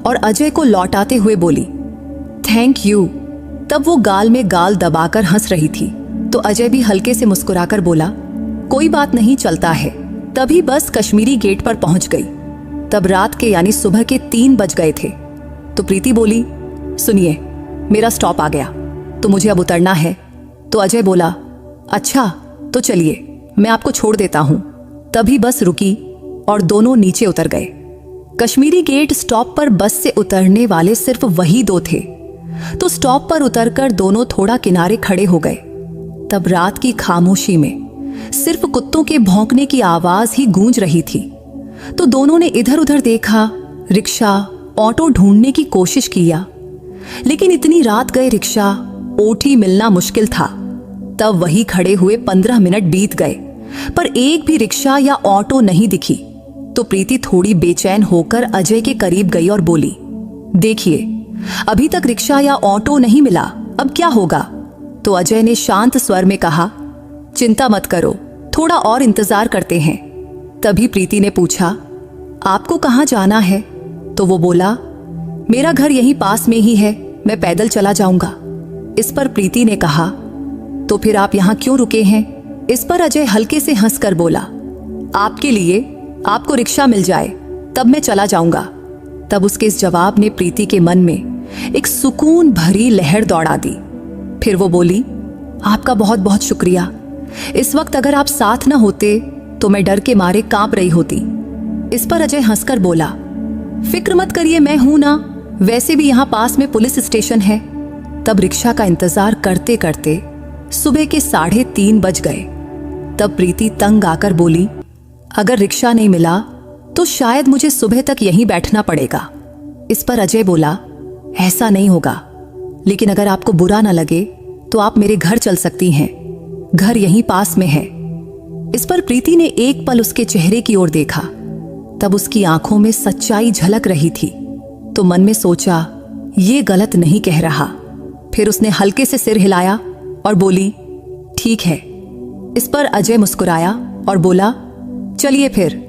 A: और अजय को लौटाते हुए बोली, थैंक यू। तब वो गाल में गाल दबाकर हंस रही थी, तो अजय भी हल्के से मुस्कुराकर बोला, कोई बात नहीं, चलता है। तभी बस कश्मीरी गेट पर पहुंच गई। तब रात के यानी सुबह के 3 बज गए थे। तो प्रीति बोली, सुनिए, मेरा स्टॉप आ गया, तो मुझे अब उतरना है। तो अजय बोला, अच्छा तो चलिए, मैं आपको छोड़ देता हूं। तभी बस रुकी और दोनों नीचे उतर गए। कश्मीरी गेट स्टॉप पर बस से उतरने वाले सिर्फ वही 2 थे, तो स्टॉप पर उतरकर दोनों थोड़ा किनारे खड़े हो गए। तब रात की खामोशी में सिर्फ कुत्तों के भौंकने की आवाज ही गूंज रही थी। तो दोनों ने इधर उधर देखा, रिक्शा, ऑटो ढूंढने की कोशिश किया, लेकिन इतनी रात गए रिक्शा, ओटी मिलना मुश्किल था। तब वही खड़े हुए 15 मिनट बीत गए, पर एक भी रिक्शा या ऑटो नहीं दिखी। तो प्रीति थोड़ी बेचैन होकर अजय के करीब गई और बोली, देखिए, अभी तक रिक्शा या ऑटो नहीं मिला, अब क्या होगा? तो अजय ने शांत स्वर में कहा, चिंता मत करो, थोड़ा और इंतजार करते हैं। तभी प्रीति ने पूछा, आपको कहाँ जाना है? तो वो बोला, मेरा घर यहीं पास में ही है, मैं पैदल चला जाऊंगा। इस पर प्रीति ने कहा, तो फिर आप यहाँ क्यों रुके हैं? इस पर अजय हल्के से हंसकर बोला, आपके लिए, आपको रिक्शा मिल जाए तब मैं चला जाऊंगा। तब उसके इस जवाब ने प्रीति के मन में एक सुकून भरी लहर दौड़ा दी। फिर वो बोली, आपका बहुत बहुत शुक्रिया। इस वक्त अगर आप साथ न होते तो मैं डर के मारे कांप रही होती। इस पर अजय हंसकर बोला, फिक्र मत करिए, मैं हूं ना, वैसे भी यहाँ पास में पुलिस स्टेशन है। तब रिक्शा का इंतजार करते करते सुबह के 3:30 बज गए। तब प्रीति तंग आकर बोली, अगर रिक्शा नहीं मिला तो शायद मुझे सुबह तक यहीं बैठना पड़ेगा। इस पर अजय बोला, ऐसा नहीं होगा, लेकिन अगर आपको बुरा ना लगे तो आप मेरे घर चल सकती हैं, घर यहीं पास में है। इस पर प्रीति ने एक पल उसके चेहरे की ओर देखा। तब उसकी आंखों में सच्चाई झलक रही थी, तो मन में सोचा, ये गलत नहीं कह रहा। फिर उसने हल्के से सिर हिलाया और बोली, ठीक है। इस पर अजय मुस्कुराया और बोला, चलिए फिर।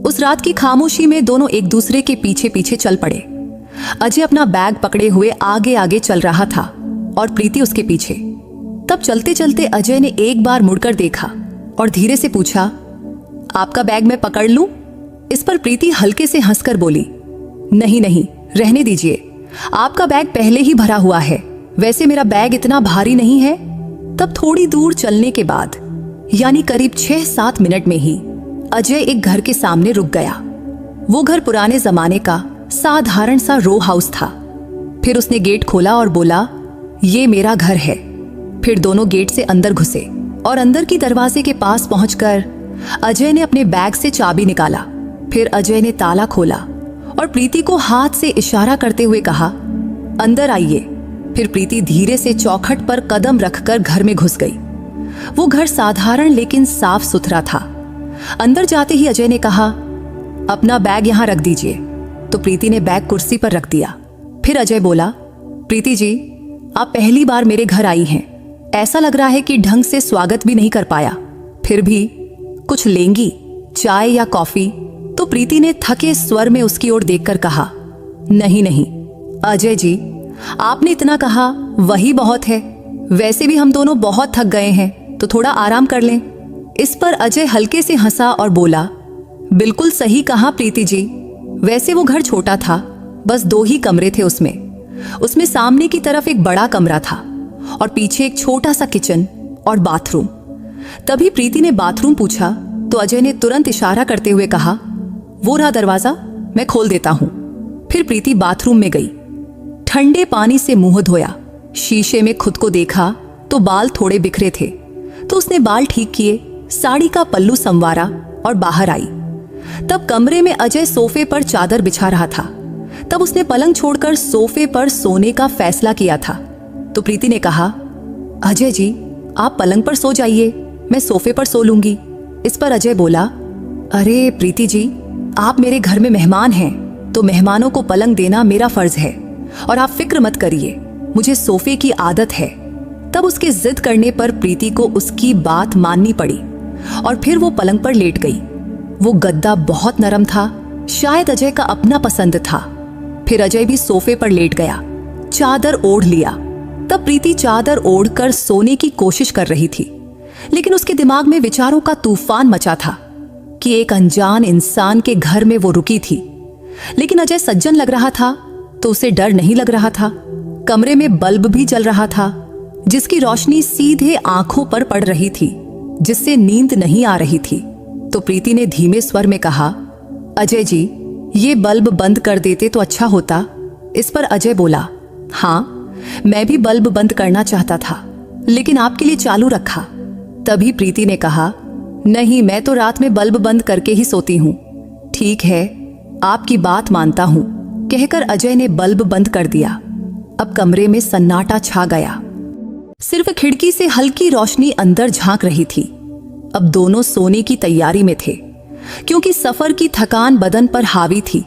A: उस रात की खामोशी में दोनों एक दूसरे के पीछे पीछे चल पड़े। अजय अपना बैग पकड़े हुए आगे आगे चल रहा था और प्रीति उसके पीछे। तब चलते चलते अजय ने एक बार मुड़कर देखा और धीरे से पूछा, आपका बैग मैं पकड़ लूं? इस पर प्रीति हल्के से हंसकर बोली, नहीं नहीं, रहने दीजिए, आपका बैग पहले ही भरा हुआ है, वैसे मेरा बैग इतना भारी नहीं है। तब थोड़ी दूर चलने के बाद, यानी करीब 6-7 मिनट में ही अजय एक घर के सामने रुक गया। वो घर पुराने जमाने का साधारण सा रो हाउस था। फिर उसने गेट खोला और बोला, ये मेरा घर है। फिर दोनों गेट से अंदर घुसे और अंदर की दरवाजे के पास पहुंचकर अजय ने अपने बैग से चाबी निकाला। फिर अजय ने ताला खोला और प्रीति को हाथ से इशारा करते हुए कहा, अंदर आइए। फिर प्रीति धीरे से चौखट पर कदम रखकर घर में घुस गई। वो घर साधारण लेकिन साफ सुथरा था। अंदर जाते ही अजय ने कहा, अपना बैग यहां रख दीजिए। तो प्रीति ने बैग कुर्सी पर रख दिया। फिर अजय बोला, प्रीति जी, आप पहली बार मेरे घर आई हैं, ऐसा लग रहा है कि ढंग से स्वागत भी नहीं कर पाया, फिर भी कुछ लेंगी, चाय या कॉफी? तो प्रीति ने थके स्वर में उसकी ओर देखकर कहा, नहीं नहीं अजय जी, आपने इतना कहा वही बहुत है, वैसे भी हम दोनों बहुत थक गए हैं, तो थोड़ा आराम कर लें। इस पर अजय हल्के से हंसा और बोला, बिल्कुल सही कहा प्रीति जी, वैसे वो घर छोटा था, बस 2 ही कमरे थे उसमें सामने की तरफ एक बड़ा कमरा था और पीछे एक छोटा सा किचन और बाथरूम। तभी प्रीति ने बाथरूम पूछा तो अजय ने तुरंत इशारा करते हुए कहा, वो रहा दरवाजा, मैं खोल देता हूं। फिर प्रीति बाथरूम में गई, ठंडे पानी से मुंह धोया, शीशे में खुद को देखा तो बाल थोड़े बिखरे थे, तो उसने बाल ठीक किए, साड़ी का पल्लू संवारा और बाहर आई। तब कमरे में अजय सोफे पर चादर बिछा रहा था। तब उसने पलंग छोड़कर सोफे पर सोने का फैसला किया था। तो प्रीति ने कहा, अजय जी, आप पलंग पर सो जाइए, मैं सोफे पर सो लूंगी। इस पर अजय बोला, अरे प्रीति जी, आप मेरे घर में मेहमान हैं, तो मेहमानों को पलंग देना मेरा फर्ज है, और आप फिक्र मत करिए, मुझे सोफे की आदत है। तब उसके जिद करने पर प्रीति को उसकी बात माननी पड़ी और फिर वो पलंग पर लेट गई। वो गद्दा बहुत नरम था, शायद अजय का अपना पसंद था। फिर अजय भी सोफे पर लेट गया, चादर ओढ़ लिया। तब प्रीति चादर ओढ़कर सोने की कोशिश कर रही थी, लेकिन उसके दिमाग में विचारों का तूफान मचा था कि एक अनजान इंसान के घर में वो रुकी थी। लेकिन अजय सज्जन लग रहा था तो उसे डर नहीं लग रहा था। कमरे में बल्ब भी जल रहा था, जिसकी रोशनी सीधे आंखों पर पड़ रही थी, जिससे नींद नहीं आ रही थी। तो प्रीति ने धीमे स्वर में कहा, अजय जी, ये बल्ब बंद कर देते तो अच्छा होता। इस पर अजय बोला, हाँ, मैं भी बल्ब बंद करना चाहता था, लेकिन आपके लिए चालू रखा। तभी प्रीति ने कहा, नहीं, मैं तो रात में बल्ब बंद करके ही सोती हूँ। ठीक है, आपकी बात मानता हूँ, कहकर अजय ने बल्ब बंद कर दिया। अब कमरे में सन्नाटा छा गया, सिर्फ खिड़की से हल्की रोशनी अंदर झांक रही थी। अब दोनों सोने की तैयारी में थे, क्योंकि सफर की थकान बदन पर हावी थी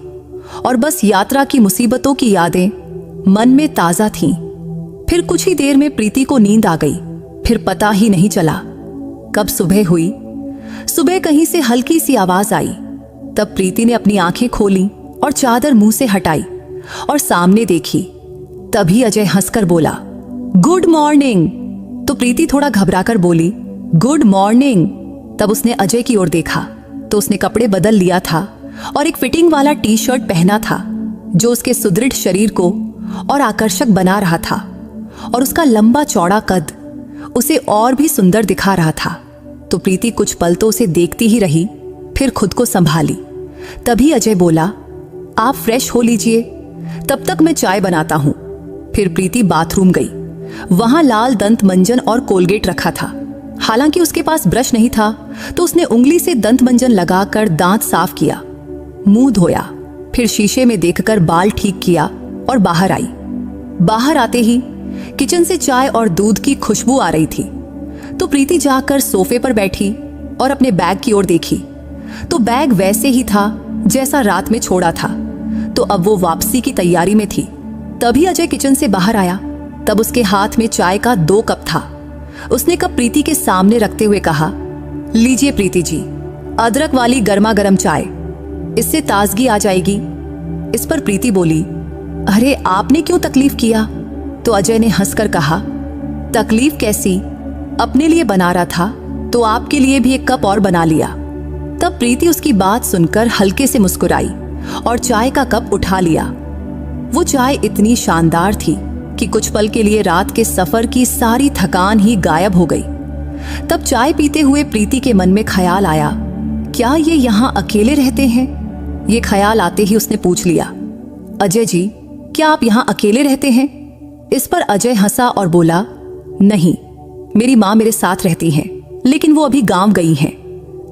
A: और बस यात्रा की मुसीबतों की यादें मन में ताजा थीं। फिर कुछ ही देर में प्रीति को नींद आ गई। फिर पता ही नहीं चला कब सुबह हुई। सुबह कहीं से हल्की सी आवाज आई। तब प्रीति ने अपनी आंखें खोली और चादर मुंह से हटाई और सामने देखी। तभी अजय हंसकर बोला, गुड मॉर्निंग। तो प्रीति थोड़ा घबराकर बोली, गुड मॉर्निंग। तब उसने अजय की ओर देखा तो उसने कपड़े बदल लिया था और एक फिटिंग वाला टी-शर्ट पहना था, जो उसके सुदृढ़ शरीर को और आकर्षक बना रहा था। और उसका लंबा चौड़ा कद उसे और भी सुंदर दिखा रहा था। तो प्रीति कुछ पल तो उसे देखती ही रही, फिर खुद को संभाली। तभी अजय बोला, आप फ्रेश हो लीजिए, तब तक मैं चाय बनाता हूं। फिर प्रीति बाथरूम गई। वहां लाल दंत मंजन और कोलगेट रखा था। हालांकि उसके पास ब्रश नहीं था, तो उसने उंगली से दंत मंजन लगाकर दांत साफ किया, मुंह धोया, फिर शीशे में देखकर बाल ठीक किया और बाहर आई। बाहर आते ही किचन से चाय और दूध की खुशबू आ रही थी। तो प्रीति जाकर सोफे पर बैठी और अपने बैग की ओर देखी। तो बैग वैसे ही था जैसा रात में छोड़ा था। तो अब वो वापसी की तैयारी में थी। तभी अजय किचन से बाहर आया। तब उसके हाथ में चाय का 2 कप था। उसने कप प्रीति के सामने रखते हुए कहा, लीजिए प्रीति जी, अदरक वाली गर्मा गर्म चाय, इससे ताजगी आ जाएगी। इस पर प्रीति बोली, अरे आपने क्यों तकलीफ किया? तो अजय ने हंसकर कहा, तकलीफ कैसी, अपने लिए बना रहा था तो आपके लिए भी 1 कप और बना लिया। तब प्रीति उसकी बात सुनकर हल्के से मुस्कुराई और चाय का कप उठा लिया। वो चाय इतनी शानदार थी कि कुछ पल के लिए रात के सफर की सारी थकान ही गायब हो गई। तब चाय पीते हुए प्रीति के मन में ख्याल आया, क्या ये यहाँ अकेले रहते हैं? ये ख्याल आते ही उसने पूछ लिया, अजय जी, क्या आप यहाँ अकेले रहते हैं? इस पर अजय हंसा और बोला, नहीं, मेरी माँ मेरे साथ रहती हैं, लेकिन वो अभी गांव गई हैं।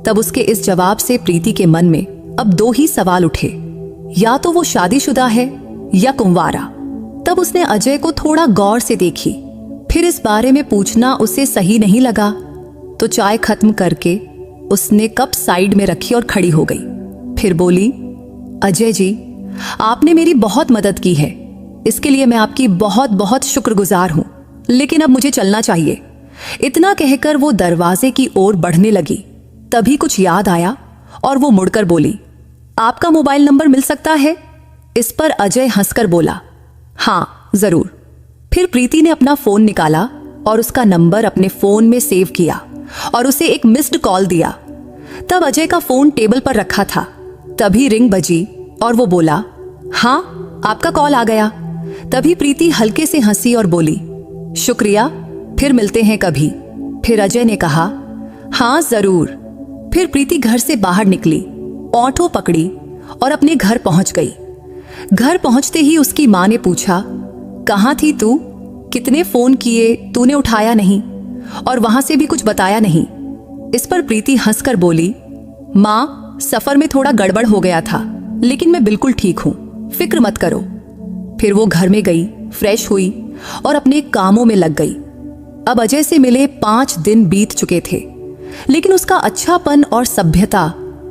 A: तब उसके इस जवाब से प्रीति के मन में अब 2 ही सवाल उठे, या तो वो शादीशुदा है या कुंवारा। तब उसने अजय को थोड़ा गौर से देखी। फिर इस बारे में पूछना उसे सही नहीं लगा। तो चाय खत्म करके उसने कप साइड में रखी और खड़ी हो गई। फिर बोली, अजय जी, आपने मेरी बहुत मदद की है, इसके लिए मैं आपकी बहुत बहुत शुक्रगुजार हूं, लेकिन अब मुझे चलना चाहिए। इतना कहकर वो दरवाजे की ओर बढ़ने लगी। तभी कुछ याद आया और वो मुड़कर बोली, आपका मोबाइल नंबर मिल सकता है? इस पर अजय हंसकर बोला, हाँ जरूर। फिर प्रीति ने अपना फोन निकाला और उसका नंबर अपने फोन में सेव किया और उसे एक मिस्ड कॉल दिया। तब अजय का फोन टेबल पर रखा था। तभी रिंग बजी और वो बोला, हाँ आपका कॉल आ गया। तभी प्रीति हल्के से हंसी और बोली, शुक्रिया, फिर मिलते हैं कभी। फिर अजय ने कहा, हाँ जरूर। फिर प्रीति घर से बाहर निकली, ऑटो पकड़ी और अपने घर पहुंच गई। घर पहुंचते ही उसकी मां ने पूछा, कहाँ थी तू? कितने फोन किए, तूने उठाया नहीं और वहां से भी कुछ बताया नहीं। इस पर प्रीति हंसकर बोली, मां, सफर में थोड़ा गड़बड़ हो गया था, लेकिन मैं बिल्कुल ठीक हूं, फिक्र मत करो। फिर वो घर में गई, फ्रेश हुई और अपने कामों में लग गई। अब अजय से मिले 5 दिन बीत चुके थे, लेकिन उसका अच्छापन और सभ्यता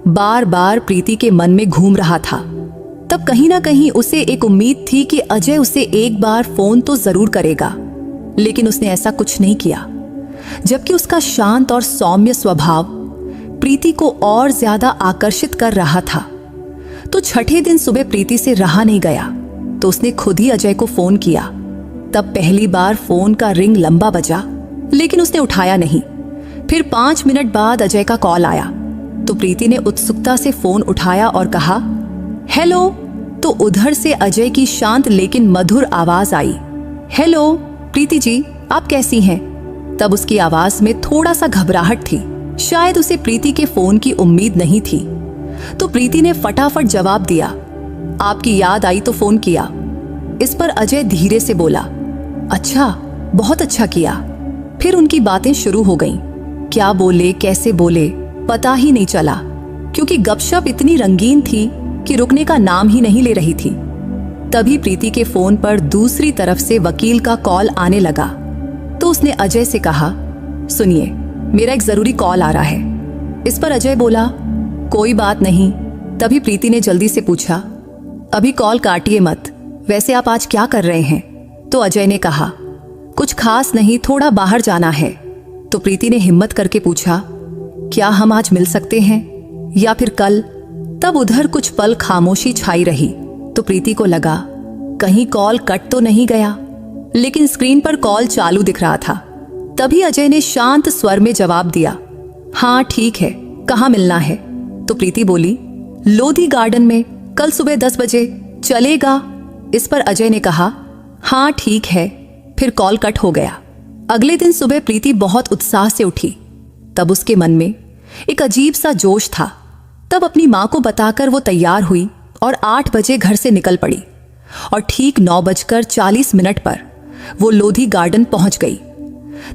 A: बार बार प्रीति के मन में घूम रहा था। तब कहीं ना कहीं उसे एक उम्मीद थी कि अजय उसे एक बार फोन तो जरूर करेगा, लेकिन उसने ऐसा कुछ नहीं किया। जबकि उसका शांत और सौम्य स्वभाव प्रीति को और ज्यादा आकर्षित कर रहा था। तो छठे दिन सुबह प्रीति से रहा नहीं गया, तो उसने खुद ही अजय को फोन किया। तब पहली बार फोन का रिंग लंबा बजा, लेकिन उसने उठाया नहीं। फिर 5 मिनट बाद अजय का कॉल आया, तो प्रीति ने उत्सुकता से फोन उठाया और कहा, हेलो। तो उधर से अजय की शांत लेकिन मधुर आवाज आई, हेलो प्रीति जी, आप कैसी हैं? तब उसकी आवाज में थोड़ा सा घबराहट थी, शायद उसे प्रीति के फोन की उम्मीद नहीं थी। तो प्रीति ने फटाफट जवाब दिया, आपकी याद आई तो फोन किया। इस पर अजय धीरे से बोला, अच्छा, बहुत अच्छा किया। फिर उनकी बातें शुरू हो गईं। क्या बोले, कैसे बोले, पता ही नहीं चला, क्योंकि गपशप इतनी रंगीन थी कि रुकने का नाम ही नहीं ले रही थी। तभी प्रीति के फोन पर दूसरी तरफ से वकील का कॉल आने लगा। तो उसने अजय से कहा, सुनिए, मेरा एक जरूरी कॉल आ रहा है। इस पर अजय बोला, कोई बात नहीं। तभी प्रीति ने जल्दी से पूछा, अभी कॉल काटिए मत, वैसे आप आज क्या कर रहे हैं? तो अजय ने कहा, कुछ खास नहीं, थोड़ा बाहर जाना है। तो प्रीति ने हिम्मत करके पूछा, क्या हम आज मिल सकते हैं या फिर कल? तब उधर कुछ पल खामोशी छाई रही। तो प्रीति को लगा कहीं कॉल कट तो नहीं गया, लेकिन स्क्रीन पर कॉल चालू दिख रहा था। तभी अजय ने शांत स्वर में जवाब दिया, हाँ ठीक है, कहाँ मिलना है? तो प्रीति बोली, लोधी गार्डन में, कल सुबह 10 बजे, चलेगा? इस पर अजय ने कहा, हाँ ठीक है, फिर कॉल कट हो गया। अगले दिन सुबह प्रीति बहुत उत्साह से उठी। तब उसके मन में एक अजीब सा जोश था। तब अपनी माँ को बताकर वो तैयार हुई और 8 बजे घर से निकल पड़ी और ठीक 9:40 पर वो लोधी गार्डन पहुंच गई।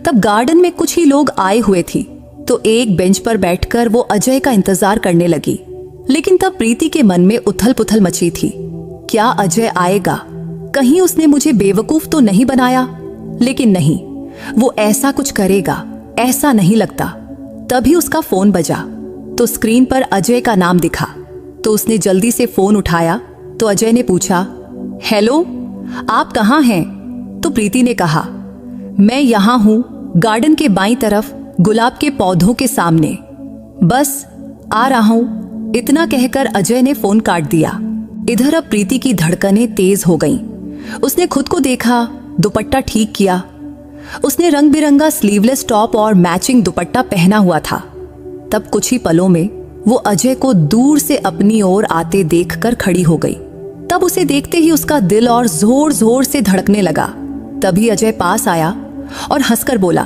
A: तब गार्डन में कुछ ही लोग आए हुए थे, तो एक बेंच पर बैठकर वो अजय का इंतजार करने लगी। लेकिन तब प्रीति के मन में उथल पुथल मची थी। क्या अजय आएगा? कहीं उसने मुझे बेवकूफ तो नहीं बनाया? लेकिन नहीं, वो ऐसा कुछ करेगा ऐसा नहीं लगता। तभी उसका फोन बजा तो स्क्रीन पर अजय का नाम दिखा। तो उसने जल्दी से फोन उठाया तो अजय ने पूछा, हेलो, आप कहाँ हैं? तो प्रीति ने कहा, मैं यहाँ हूँ, गार्डन के बाईं तरफ गुलाब के पौधों के सामने, बस आ रहा हूँ। इतना कहकर अजय ने फोन काट दिया। इधर अब प्रीति की धड़कनें तेज हो गईं। उसने खुद को देखा, दुपट्टा ठीक किया। उसने रंग बिरंगा स्लीवलेस टॉप और मैचिंग दुपट्टा पहना हुआ था। तब कुछ ही पलों में वो अजय को दूर से अपनी ओर आते देखकर खड़ी हो गई। तब उसे देखते ही उसका दिल और जोर जोर से धड़कने लगा। तभी अजय पास आया और हंसकर बोला,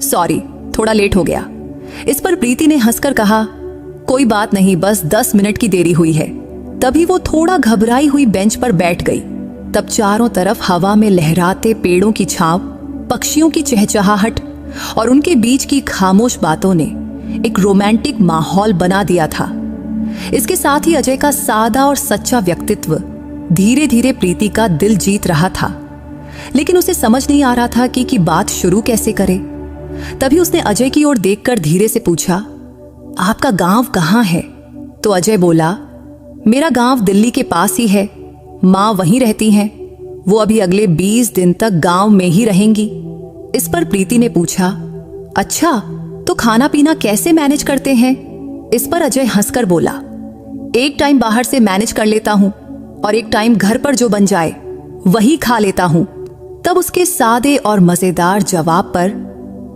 A: सॉरी, थोड़ा लेट हो गया। इस पर प्रीति ने हंसकर कहा, कोई बात नहीं, बस 10 मिनट की देरी हुई है। तभी वो थोड़ा घबराई हुई बेंच पर बैठ गई। तब चारों तरफ हवा में लहराते पेड़ों की छांव, पक्षियों की चहचहाहट और उनके बीच की खामोश बातों ने एक रोमांटिक माहौल बना दिया था। इसके साथ ही अजय का सादा और सच्चा व्यक्तित्व धीरे धीरे प्रीति का दिल जीत रहा था। लेकिन उसे समझ नहीं आ रहा था कि बात शुरू कैसे करे। तभी उसने अजय की ओर देखकर धीरे से पूछा, आपका गांव कहाँ है? तो अजय बोला, मेरा गांव दिल्ली के पास ही है, माँ वहीं रहती हैं, वो अभी अगले 20 दिन तक गांव में ही रहेंगी। इस पर प्रीति ने पूछा, अच्छा, तो खाना पीना कैसे मैनेज करते हैं? इस पर अजय हंसकर बोला, एक टाइम बाहर से मैनेज कर लेता हूं और एक टाइम घर पर जो बन जाए वही खा लेता हूं। तब उसके सादे और मजेदार जवाब पर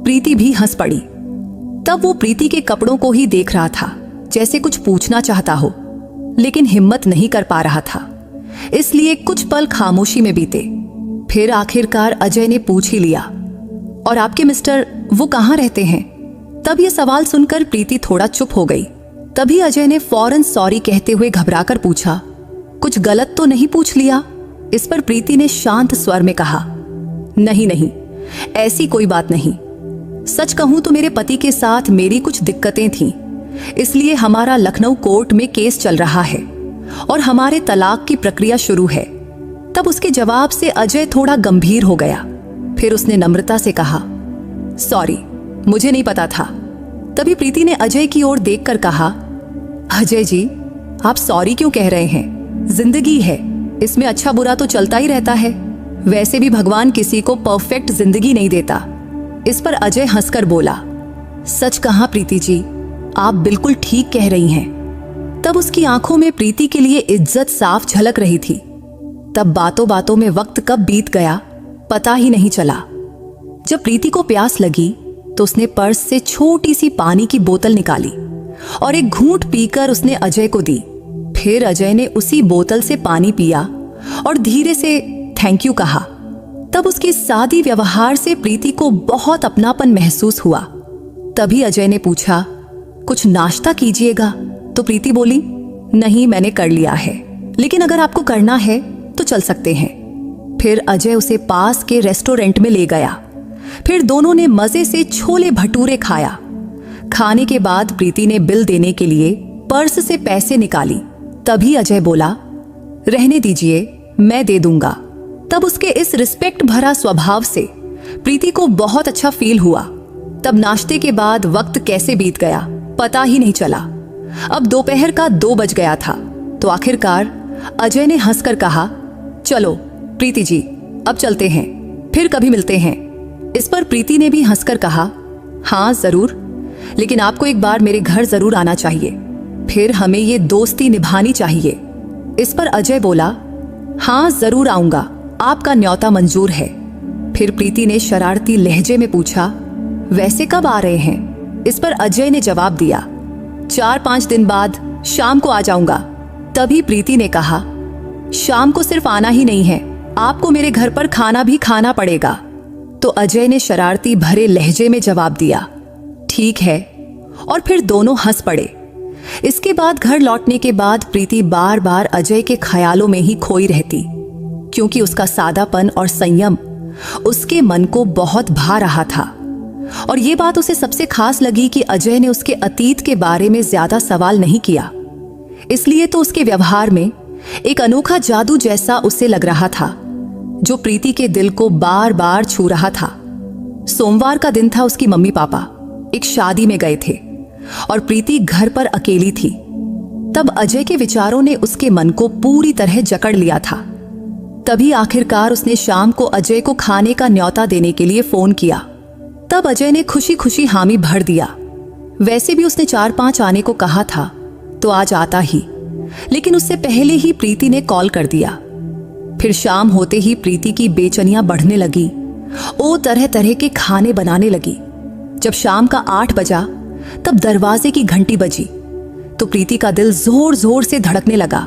A: प्रीति भी हंस पड़ी। तब वो प्रीति के कपड़ों को ही देख रहा था, जैसे कुछ पूछना चाहता हो, लेकिन हिम्मत नहीं कर पा रहा था। इसलिए कुछ पल खामोशी में बीते। फिर आखिरकार अजय ने पूछ ही लिया, और आपके मिस्टर वो कहाँ रहते हैं? तब ये सवाल सुनकर प्रीति थोड़ा चुप हो गई। तभी अजय ने फौरन सॉरी कहते हुए घबराकर पूछा, कुछ गलत तो नहीं पूछ लिया? इस पर प्रीति ने शांत स्वर में कहा, नहीं नहीं, ऐसी कोई बात नहीं। सच कहूं तो मेरे पति के साथ मेरी कुछ दिक्कतें थीं, इसलिए हमारा लखनऊ कोर्ट में केस चल रहा है और हमारे तलाक की प्रक्रिया शुरू है। तब उसके जवाब से अजय थोड़ा गंभीर हो गया। फिर उसने नम्रता से कहा, सॉरी, मुझे नहीं पता था। तभी प्रीति ने अजय की ओर देखकर कहा, अजय जी, आप सॉरी क्यों कह रहे हैं? जिंदगी है, इसमें अच्छा बुरा तो चलता ही रहता है। वैसे भी भगवान किसी को परफेक्ट जिंदगी नहीं देता। इस पर अजय हंसकर बोला, सच कहा प्रीति जी, आप बिल्कुल ठीक कह रही हैं। तब उसकी आंखों में प्रीति के लिए इज्जत साफ झलक रही थी। तब बातों बातों में वक्त कब बीत गया पता ही नहीं चला। जब प्रीति को प्यास लगी तो उसने पर्स से छोटी सी पानी की बोतल निकाली और एक घूंट पीकर उसने अजय को दी। फिर अजय ने उसी बोतल से पानी पिया और धीरे से थैंक यू कहा। तब उसके सादी व्यवहार से प्रीति को बहुत अपनापन महसूस हुआ। तभी अजय ने पूछा, कुछ नाश्ता कीजिएगा? तो प्रीति बोली, नहीं, मैंने कर लिया है, लेकिन अगर आपको करना है तो चल सकते हैं। फिर अजय उसे पास के रेस्टोरेंट में ले गया। फिर दोनों ने मजे से छोले भटूरे खाया। खाने के बाद प्रीति ने बिल देने के लिए पर्स से पैसे निकाली। तभी अजय बोला, रहने दीजिए, मैं दे दूंगा। तब उसके इस रिस्पेक्ट भरा स्वभाव से प्रीति को बहुत अच्छा फील हुआ। तब नाश्ते के बाद वक्त कैसे बीत गया पता ही नहीं चला। अब दोपहर का 2 बज गया था। तो आखिरकार अजय ने हंसकर कहा, चलो प्रीति जी, अब चलते हैं, फिर कभी मिलते हैं। इस पर प्रीति ने भी हंसकर कहा, हाँ जरूर, लेकिन आपको एक बार मेरे घर जरूर आना चाहिए, फिर हमें ये दोस्ती निभानी चाहिए। इस पर अजय बोला, हाँ जरूर आऊंगा, आपका न्योता मंजूर है। फिर प्रीति ने शरारती लहजे में पूछा, वैसे कब आ रहे हैं? इस पर अजय ने जवाब दिया, 4-5 दिन बाद शाम को आ जाऊंगा। तभी प्रीति ने कहा, शाम को सिर्फ आना ही नहीं है, आपको मेरे घर पर खाना भी खाना पड़ेगा। तो अजय ने शरारती भरे लहजे में जवाब दिया, ठीक है, और फिर दोनों हंस पड़े। इसके बाद घर लौटने के बाद प्रीति बार बार अजय के ख्यालों में ही खोई रहती, क्योंकि उसका सादापन और संयम उसके मन को बहुत भा रहा था। और ये बात उसे सबसे खास लगी कि अजय ने उसके अतीत के बारे में ज्यादा सवाल नहीं किया। इसलिए तो उसके व्यवहार में एक अनोखा जादू जैसा उसे लग रहा था, जो प्रीति के दिल को बार बार छू रहा था। सोमवार का दिन था। उसकी मम्मी पापा एक शादी में गए थे और प्रीति घर पर अकेली थी। तब अजय के विचारों ने उसके मन को पूरी तरह जकड़ लिया था। तभी आखिरकार उसने शाम को अजय को खाने का न्योता देने के लिए फोन किया। तब अजय ने खुशी खुशी हामी भर दिया। वैसे भी उसने 4-5 आने को कहा था, तो आज आता ही, लेकिन उससे पहले ही प्रीति ने कॉल कर दिया। फिर शाम होते ही प्रीति की बेचैनियां बढ़ने लगी। वो तरह तरह के खाने बनाने लगी। जब शाम का 8 बजा तब दरवाजे की घंटी बजी तो प्रीति का दिल जोर जोर से धड़कने लगा।